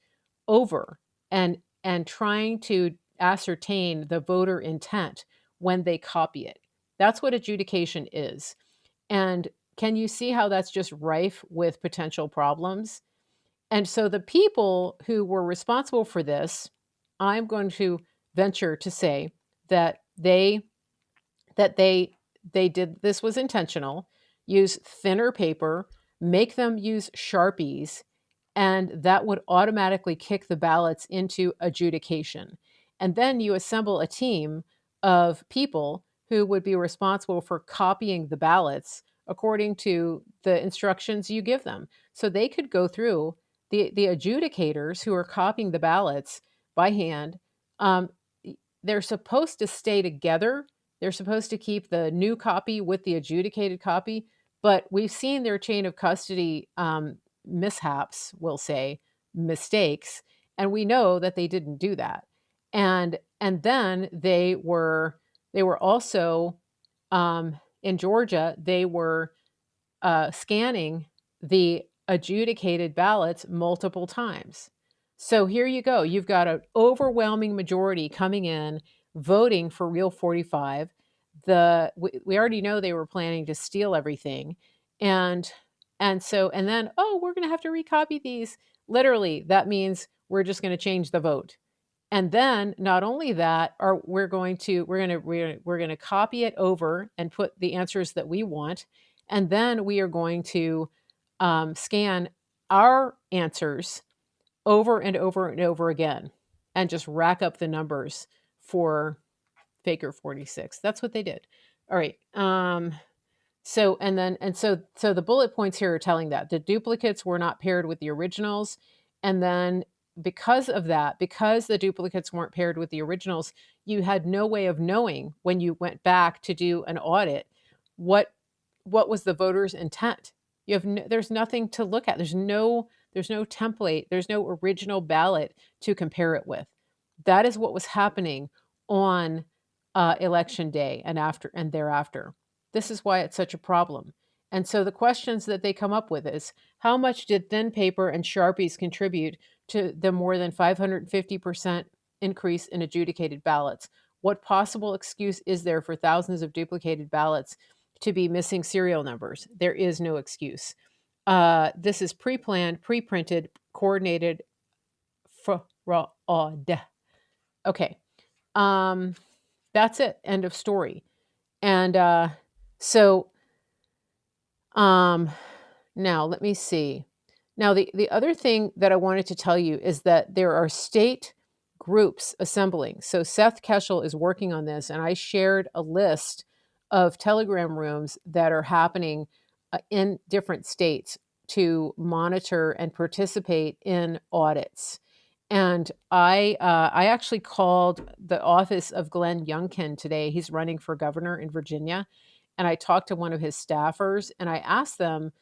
over and trying to ascertain the voter intent when they copy it. That's what adjudication is. And can you see how that's just rife with potential problems? And so the people who were responsible for this, I'm going to venture to say that they did this was intentional, use thinner paper, make them use Sharpies, and that would automatically kick the ballots into adjudication. And then you assemble a team of people who would be responsible for copying the ballots according to the instructions you give them. So they could go through the adjudicators who are copying the ballots by hand, um, they're supposed to stay together. They're supposed to keep the new copy with the adjudicated copy, but we've seen their chain of custody mishaps, we'll say, mistakes, and we know that they didn't do that. And then they were also in Georgia, they were scanning the adjudicated ballots multiple times. So here you go. You've got an overwhelming majority coming in voting for Real 45. We already know they were planning to steal everything, and and then, oh, we're going to have to recopy these. Literally, that means we're just going to change the vote. And then not only that, are we're going to copy it over and put the answers that we want, and then we are going to scan our answers over and over and over again, and just rack up the numbers for Faker 46. That's what they did. All right. So the bullet points here are telling that the duplicates were not paired with the originals, and then because of that, because the duplicates weren't paired with the originals, you had no way of knowing when you went back to do an audit what was the voter's intent. There's nothing to look at. There's no template. There's no original ballot to compare it with. That is what was happening on election day and after and thereafter. This is why it's such a problem. And so the questions that they come up with is, how much did thin paper and Sharpies contribute to the more than 550% increase in adjudicated ballots? What possible excuse is there for thousands of duplicated ballots to be missing serial numbers? There is no excuse. This is pre-planned, pre-printed, coordinated fraud. Okay. That's it. End of story. And so now let me see. Now, the other thing that I wanted to tell you is that there are state groups assembling. So Seth Keshel is working on this, and I shared a list of Telegram rooms that are happening in different states to monitor and participate in audits. And I actually called the office of Glenn Youngkin today. He's running for governor in Virginia, and I talked to one of his staffers, and I asked them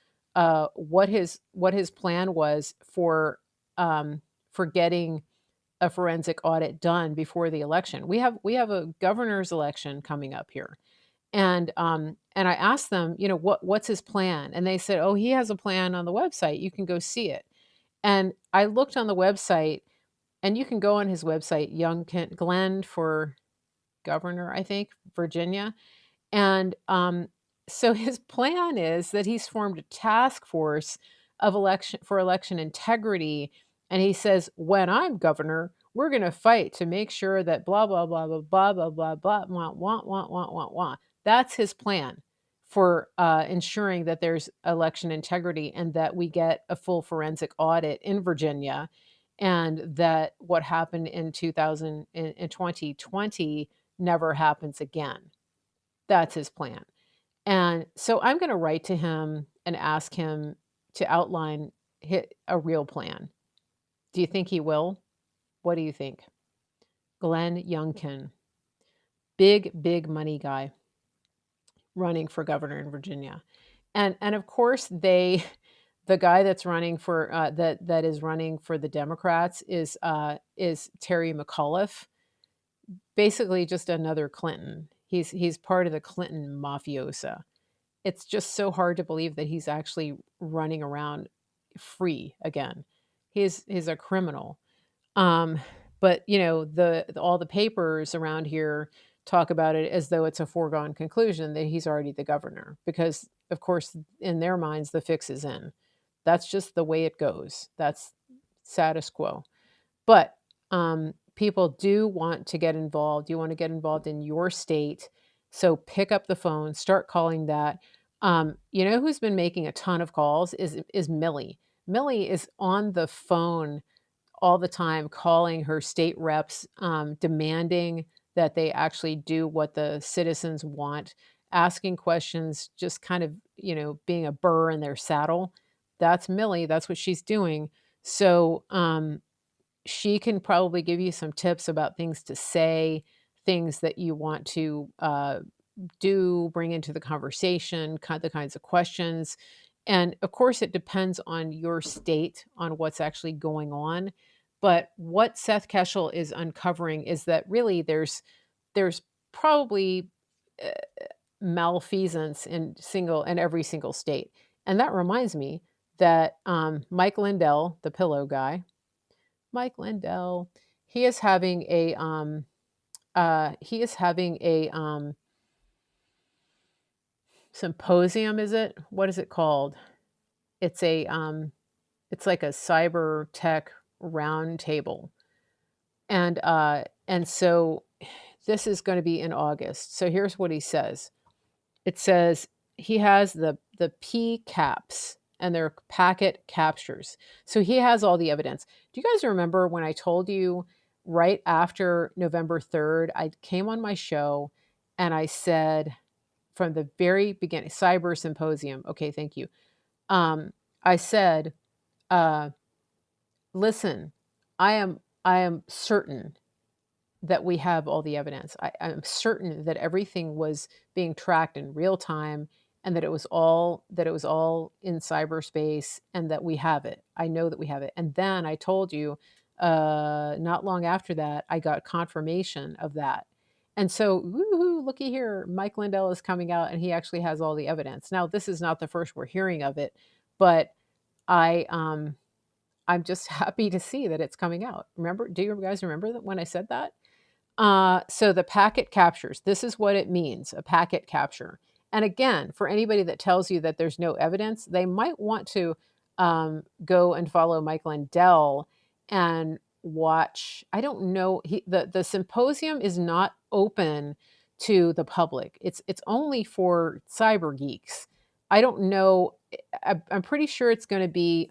what his plan was for getting a forensic audit done before the election. We have a governor's election coming up here, and I asked them, what's his plan, and they said, oh, he has a plan on the website. You can go see it. And I looked on the website, and you can go on his website, Glenn for governor, I think, Virginia. And so his plan is that he's formed a task force of election integrity. And he says, when I'm governor, we're going to fight to make sure that blah, blah, blah, blah, blah, blah, blah, blah, wah, wah, wah, wah, wah, wah. That's his plan for ensuring that there's election integrity and that we get a full forensic audit in Virginia, and that what happened in 2020 never happens again. That's his plan. And so I'm going to write to him and ask him to outline a real plan. Do you think he will? What do you think? Glenn Youngkin, big money guy running for governor in Virginia. And of course, the guy that's running for that is running for the Democrats is Terry McAuliffe, basically just another Clinton. He's part of the Clinton mafiosa. It's just so hard to believe that he's actually running around free again. He's a criminal. But all the papers around here talk about it as though it's a foregone conclusion that he's already the governor, because of course in their minds the fix is in. That's just the way it goes. That's status quo. But people do want to get involved. You want to get involved in your state. So pick up the phone, start calling that. Who's been making a ton of calls is Millie. Millie is on the phone all the time, calling her state reps, demanding that they actually do what the citizens want, asking questions, just kind of, being a burr in their saddle. That's Millie. That's what she's doing. So she can probably give you some tips about things to say, things that you want to bring into the conversation, the kinds of questions. And of course, it depends on your state on what's actually going on. But what Seth Keshel is uncovering is that really there's probably uh, malfeasance in every single state. And that reminds me that Mike Lindell, the pillow guy, Mike Lindell, he is having a symposium. Is it? What is it called? It's a it's like a cyber tech roundtable, and so this is going to be in August. So here's what he says. It says he has the P caps and their packet captures. So he has all the evidence. Do you guys remember when I told you right after November 3rd, I came on my show and I said from the very beginning, cyber symposium. Okay, thank you. I said, uh, listen, I am certain that we have all the evidence. I'm certain that everything was being tracked in real time and that it was all in cyberspace and that we have it. I know that we have it. And then I told you not long after that, I got confirmation of that. And so, woohoo, looky here, Mike Lindell is coming out and he actually has all the evidence. Now, this is not the first we're hearing of it, but I I'm just happy to see that it's coming out. Remember, do you guys remember that when I said that? So the packet captures, this is what it means, a packet capture. And again, for anybody that tells you that there's no evidence, they might want to go and follow Mike Lindell and watch. I don't know. The symposium is not open to the public. It's only for cyber geeks. I don't know. I'm pretty sure it's going to be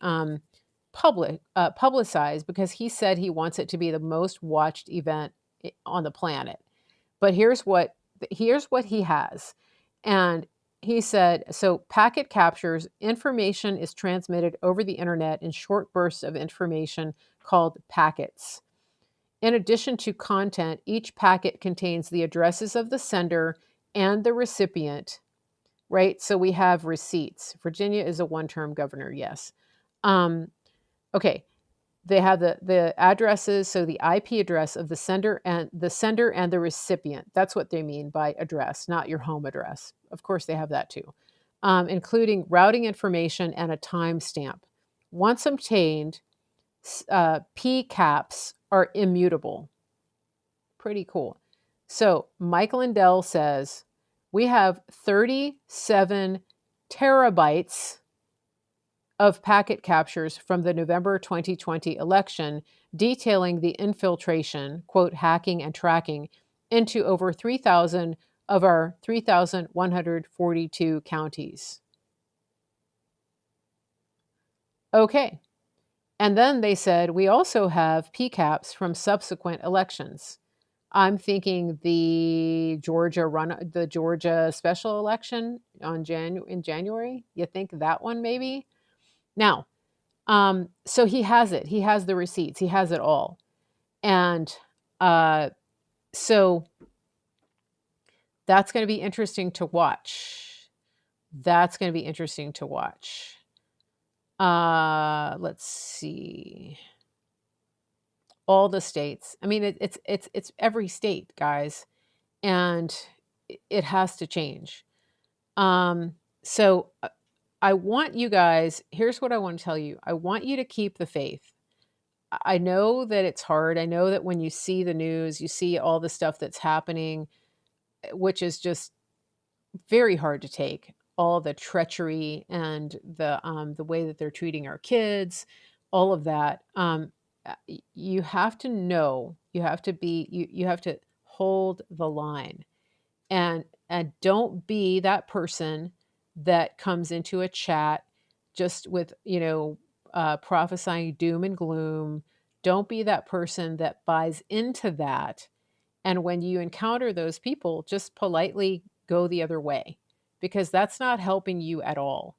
publicized because he said he wants it to be the most watched event on the planet. But here's what he has. And he said, so packet captures, information is transmitted over the internet in short bursts of information called packets. In addition to content, each packet contains the addresses of the sender and the recipient, right? So we have receipts. Virginia is a one-term governor, yes. Okay, they have the addresses, so the IP address of the sender and the recipient. That's what they mean by address, not your home address. Of course, they have that too, including routing information and a timestamp. Once obtained, P caps are immutable. Pretty cool. So Mike Lindell says we have 37 terabytes of packet captures from the November 2020 election detailing the infiltration, quote, hacking and tracking into over 3,000 of our 3,142 counties. Okay. And then they said, we also have PCAPs from subsequent elections. I'm thinking the Georgia special election in January. You think that one maybe? Now, so he has it. He has the receipts. He has it all. And so that's going to be interesting to watch. That's going to be interesting to watch. Let's see. All the states. I mean, it's every state, guys, and it has to change. So I want you guys. Here's what I want to tell you. I want you to keep the faith. I know that it's hard. I know that when you see the news, you see all the stuff that's happening, which is just very hard to take. All the treachery and the way that they're treating our kids, all of that. You have to know. You have to be. You have to hold the line, and don't be that person that comes into a chat just with prophesying doom and gloom. Don't be that person that buys into that. And when you encounter those people, just politely go the other way because that's not helping you at all.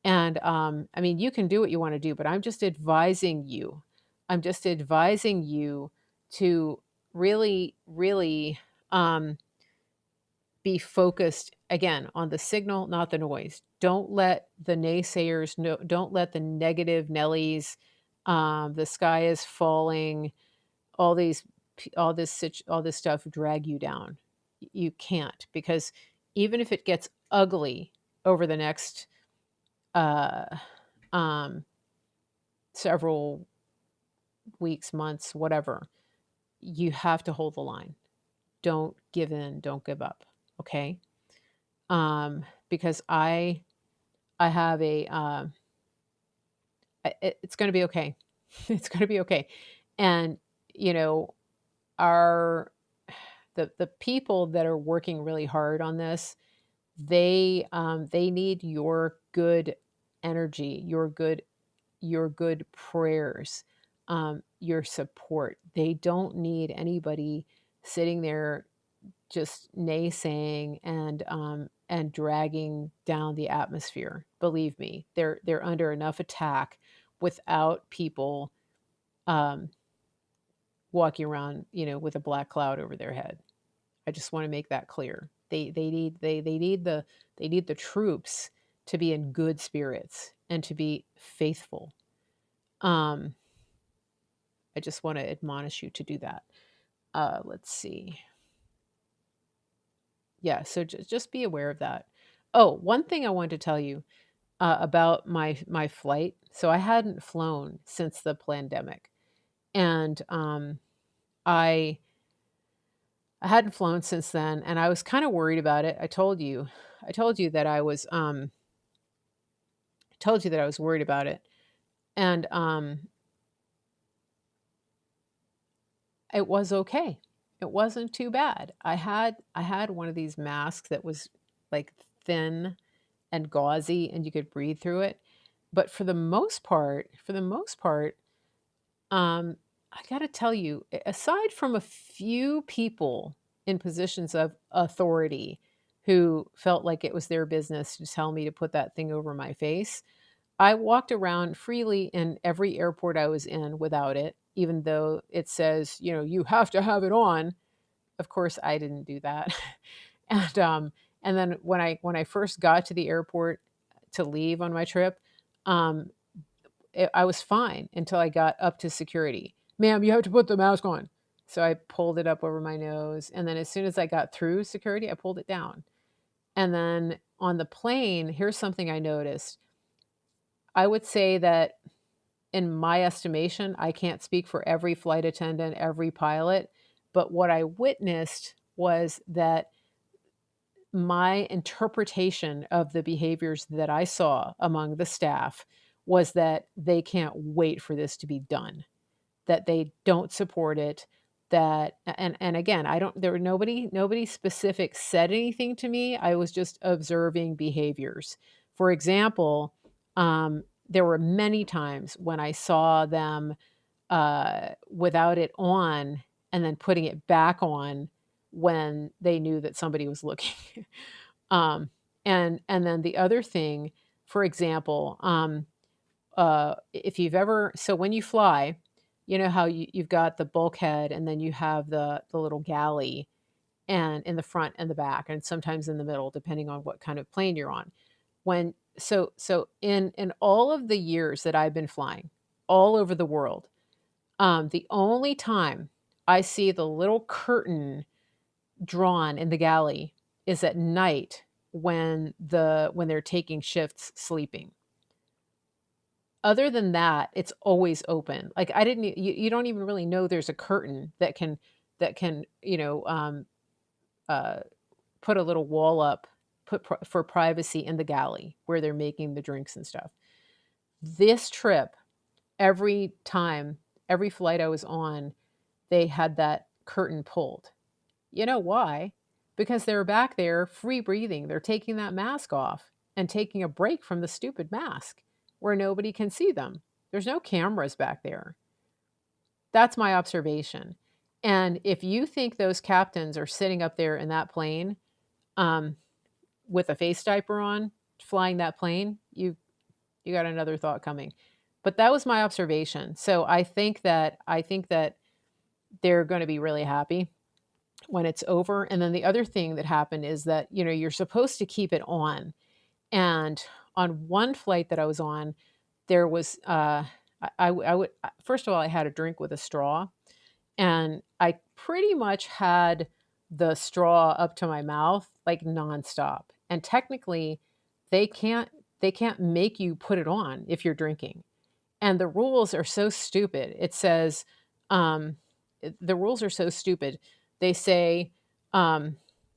And I mean, you can do what you want to do, but I'm just advising you. I'm just advising you to really, really be focused again on the signal, not the noise. Don't let the naysayers know, don't let the negative Nellies, the sky is falling, all these all this stuff drag you down. You can't, because even if it gets ugly over the next uh um several weeks, months, whatever, you have to hold the line. Don't give in, don't give up. Okay? Because I have a it's going to be okay. It's going to be okay. And you know, our the people that are working really hard on this, they need your good energy, your good prayers, your support. They don't need anybody sitting there just naysaying and dragging down the atmosphere. Believe me, they're under enough attack without people um, walking around, with a black cloud over their head. I just want to make that clear. They need the troops to be in good spirits and to be faithful. Um, I just want to admonish you to do that. Let's see. Yeah, so just be aware of that. Oh, one thing I wanted to tell you about my flight. So I hadn't flown since the pandemic, and I I hadn't flown since then, and I was kind of worried about it. I told you that I was worried about it, and it was okay. It wasn't too bad. I had one of these masks that was like thin and gauzy, and you could breathe through it. But for the most part, I got to tell you, aside from a few people in positions of authority who felt like it was their business to tell me to put that thing over my face, I walked around freely in every airport I was in without it, even though it says, you have to have it on. Of course, I didn't do that. and and then when I first got to the airport to leave on my trip, um, I was fine until I got up to security. Ma'am, you have to put the mask on. So I pulled it up over my nose. And then as soon as I got through security, I pulled it down. And then on the plane, here's something I noticed. I would say that in my estimation, I can't speak for every flight attendant, every pilot, but what I witnessed was that my interpretation of the behaviors that I saw among the staff was that they can't wait for this to be done, that they don't support it, that and again, I don't there were nobody specific said anything to me. I was just observing behaviors. For example, there were many times when I saw them without it on and then putting it back on when they knew that somebody was looking. um, and then the other thing, for example, if you've ever so when you fly, you know how you've got the bulkhead and then you have the little galley and in the front and the back and sometimes in the middle, depending on what kind of plane you're on. When so in all of the years that I've been flying all over the world, the only time I see the little curtain drawn in the galley is at night when they're taking shifts sleeping. Other than that, it's always open. Like I didn't you don't even really know there's a curtain that can, uh put a little wall up for privacy in the galley where they're making the drinks and stuff. This trip, every time, every flight I was on, they had that curtain pulled. You know why? Because they're back there free breathing. They're taking that mask off and taking a break from the stupid mask where nobody can see them. There's no cameras back there. That's my observation. And if you think those captains are sitting up there in that plane um, with a face diaper on, flying that plane, You got another thought coming. But that was my observation. So I think that they're going to be really happy when it's over. And then the other thing that happened is that, you're supposed to keep it on. And on one flight that I was on, there was I would first of all, I had a drink with a straw, and I pretty much had the straw up to my mouth like nonstop. And technically, they can't they can't make you put it on if you're drinking. And the rules are so stupid. It says, um, the rules are so stupid. They say, um,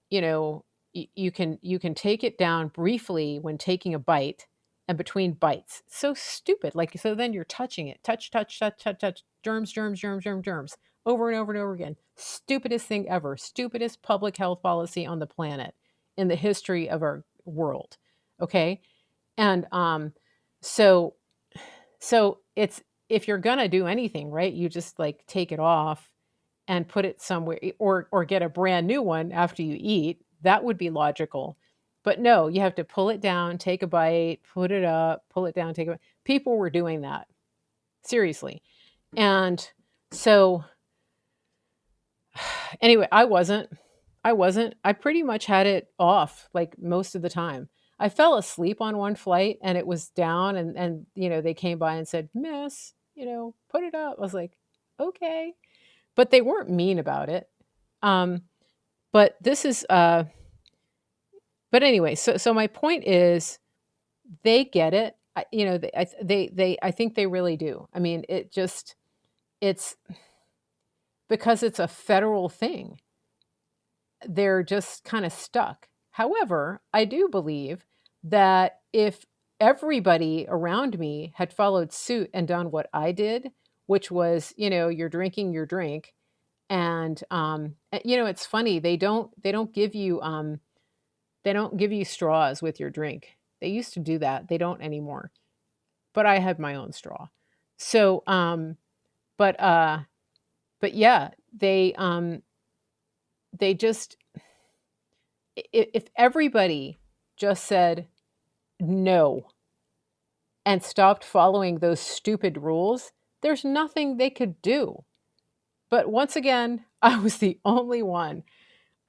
you can take it down briefly when taking a bite and between bites. So stupid. Like, so then you're touching it, touch, touch, touch, touch, touch, germs, germs, germs, germs, germs, over and over and over again. Stupidest thing ever. Stupidest public health policy on the planet in the history of our world. Okay, and so it's, if you're gonna do anything, right, you just like take it off and put it somewhere, or get a brand new one after you eat. That would be logical. But no, you have to pull it down, take a bite, put it up, pull it down, take a bite. People were doing that. Seriously. And so anyway, I wasn't. I pretty much had it off like most of the time. I fell asleep on one flight and it was down, and they came by and said, "Miss, put it up." I was like, "Okay." But they weren't mean about it. Um but this is but anyway, so my point is, they get it. I think they really do. I mean, it's because it's a federal thing. They're just kind of stuck. However, I do believe that if everybody around me had followed suit and done what I did, which was, you're drinking your drink, and it's funny, they don't give you straws with your drink. They used to do that. They don't anymore. But I had my own straw. So but yeah, they just, if everybody just said no and stopped following those stupid rules, there's nothing they could do. But once again, I was the only one.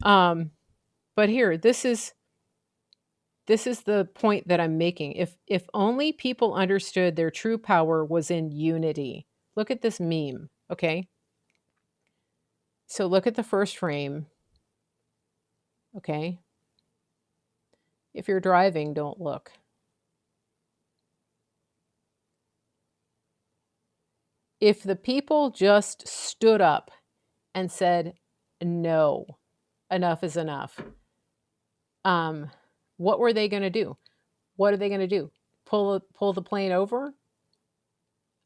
But here, this is the point that I'm making. If only people understood their true power was in unity. Look at this meme, okay? So look at the first frame, okay? If you're driving, don't look. If the people just stood up and said, no, enough is enough, what were they going to do? What are they going to do? Pull the plane over?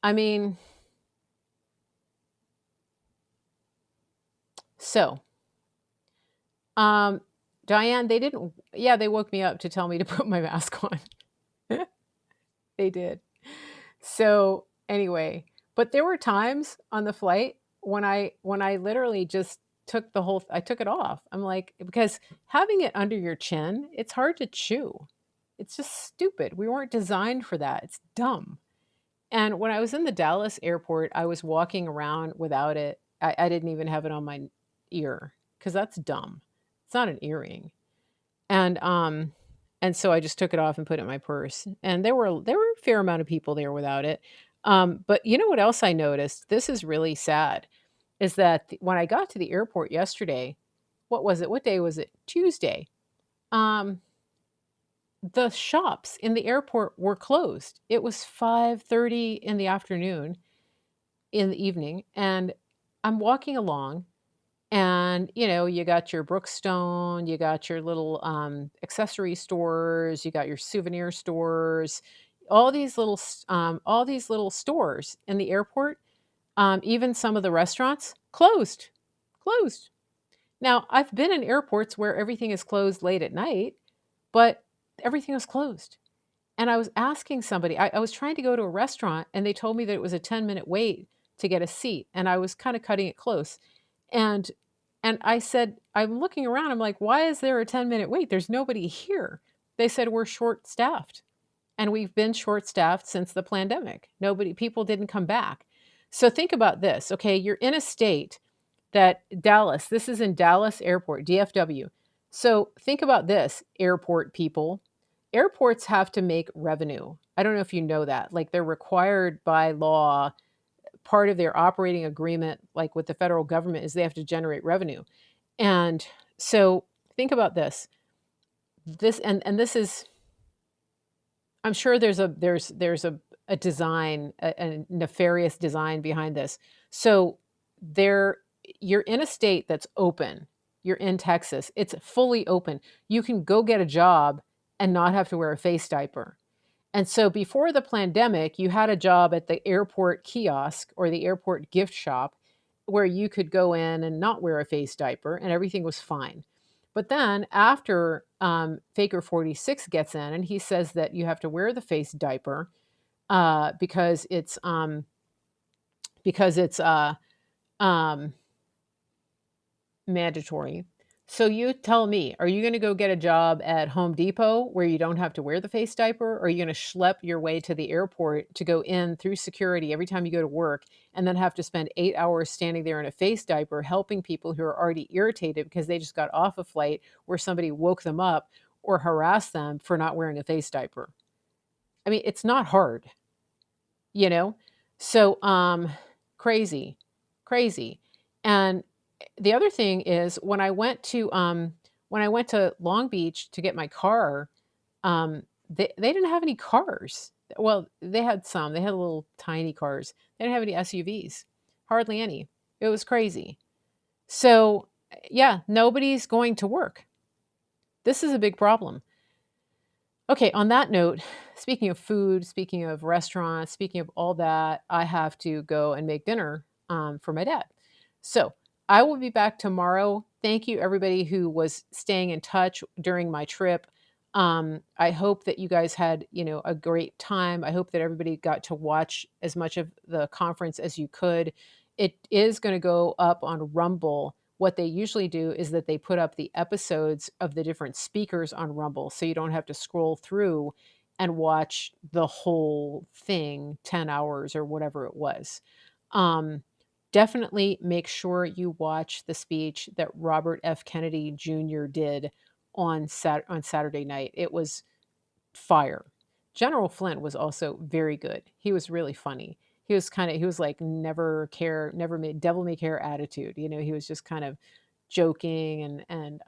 I mean, so, Diane, they woke me up to tell me to put my mask on. They did. So anyway, but there were times on the flight when I literally just I took it off. I'm like, because having it under your chin, it's hard to chew. It's just stupid. We weren't designed for that. It's dumb. And when I was in the Dallas airport, I was walking around without it. I didn't even have it on my ear because that's dumb. It's not an earring. And so I just took it off and put it in my purse. And there were a fair amount of people there without it. But you know what else I noticed? This is really sad. Is that when I got to the airport yesterday, what was it? What day was it? Tuesday. The shops in the airport were closed. It was 5:30 in the afternoon, in the evening, and I'm walking along, and you got your Brookstone, you got your little accessory stores, you got your souvenir stores, all these little stores in the airport, even some of the restaurants closed. Now, I've been in airports where everything is closed late at night, but everything was closed. And I was asking somebody, I was trying to go to a restaurant, and they told me that it was a 10-minute wait to get a seat. And I was kind of cutting it close. And I said, I'm looking around, I'm like, why is there a 10-minute wait? There's nobody here. They said, we're short staffed. And we've been short-staffed since the pandemic. People didn't come back. So think about this, okay? You're in a state that Dallas, this is in Dallas Airport, DFW. So think about this, airport people. Airports have to make revenue. I don't know if you know that. Like they're required by law, part of their operating agreement, like with the federal government, is they have to generate revenue. And so think about this. And this is, I'm sure there's a design, a nefarious design behind this. So there, you're in a state that's open. You're in Texas. It's fully open. You can go get a job and not have to wear a face diaper. And so before the pandemic, you had a job at the airport kiosk or the airport gift shop where you could go in and not wear a face diaper and everything was fine. But then after Faker 46 gets in and he says that you have to wear the face diaper because it's um, mandatory. So you tell me, are you going to go get a job at Home Depot where you don't have to wear the face diaper? Or are you going to schlep your way to the airport to go in through security every time you go to work and then have to spend 8 hours standing there in a face diaper helping people who are already irritated because they just got off a flight where somebody woke them up or harassed them for not wearing a face diaper? I mean, it's not hard, you know? So, crazy, crazy. And the other thing is when I went to Long Beach to get my car, they didn't have any cars. Well, they had some. They had little tiny cars. They didn't have any SUVs, hardly any. It was crazy. So, yeah, nobody's going to work. This is a big problem. Okay, on that note, speaking of food, speaking of restaurants, speaking of all that, I have to go and make dinner for my dad. So I will be back tomorrow. Thank you, everybody who was staying in touch during my trip. I hope that you guys had, a great time. I hope that everybody got to watch as much of the conference as you could. It is going to go up on Rumble. What they usually do is that they put up the episodes of the different speakers on Rumble so you don't have to scroll through and watch the whole thing 10 hours or whatever it was. Definitely make sure you watch the speech that Robert F. Kennedy Jr. did on Saturday night. It was fire. General Flint was also very good. He was really funny. He was like never made devil may care attitude. He was just kind of joking and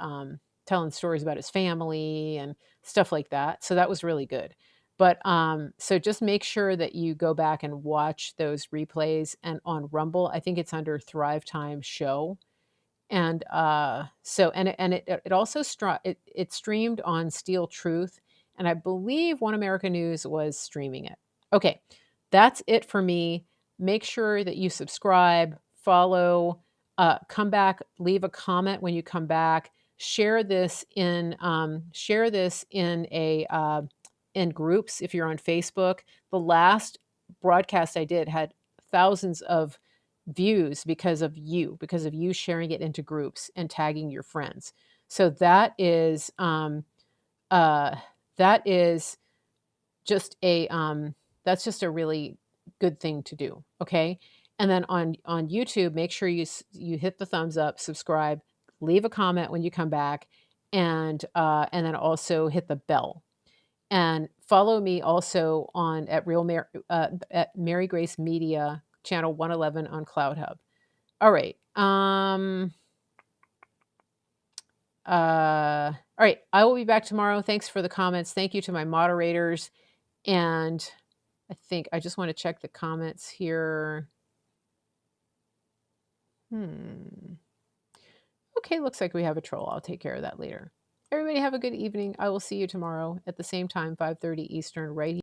telling stories about his family and stuff like that. So that was really good. But so just make sure that you go back and watch those replays and on Rumble. I think it's under ThriveTime Show. And it also it streamed on Steel Truth, and I believe One America News was streaming it. Okay, that's it for me. Make sure that you subscribe, follow, come back, leave a comment when you come back. Share this in in groups if you're on Facebook. The last broadcast I did had thousands of views because of you sharing it into groups and tagging your friends. So uh, that is just that's just a really good thing to do. Okay. And then on YouTube, make sure you hit the thumbs up, subscribe, leave a comment when you come back, and then also hit the bell. And follow me also at Mary Grace Media channel 111 on CloutHub. All right. All right. I will be back tomorrow. Thanks for the comments. Thank you to my moderators. And I think I just want to check the comments here. Okay, looks like we have a troll. I'll take care of that later. Everybody have a good evening. I will see you tomorrow at the same time, 5:30 Eastern, right here.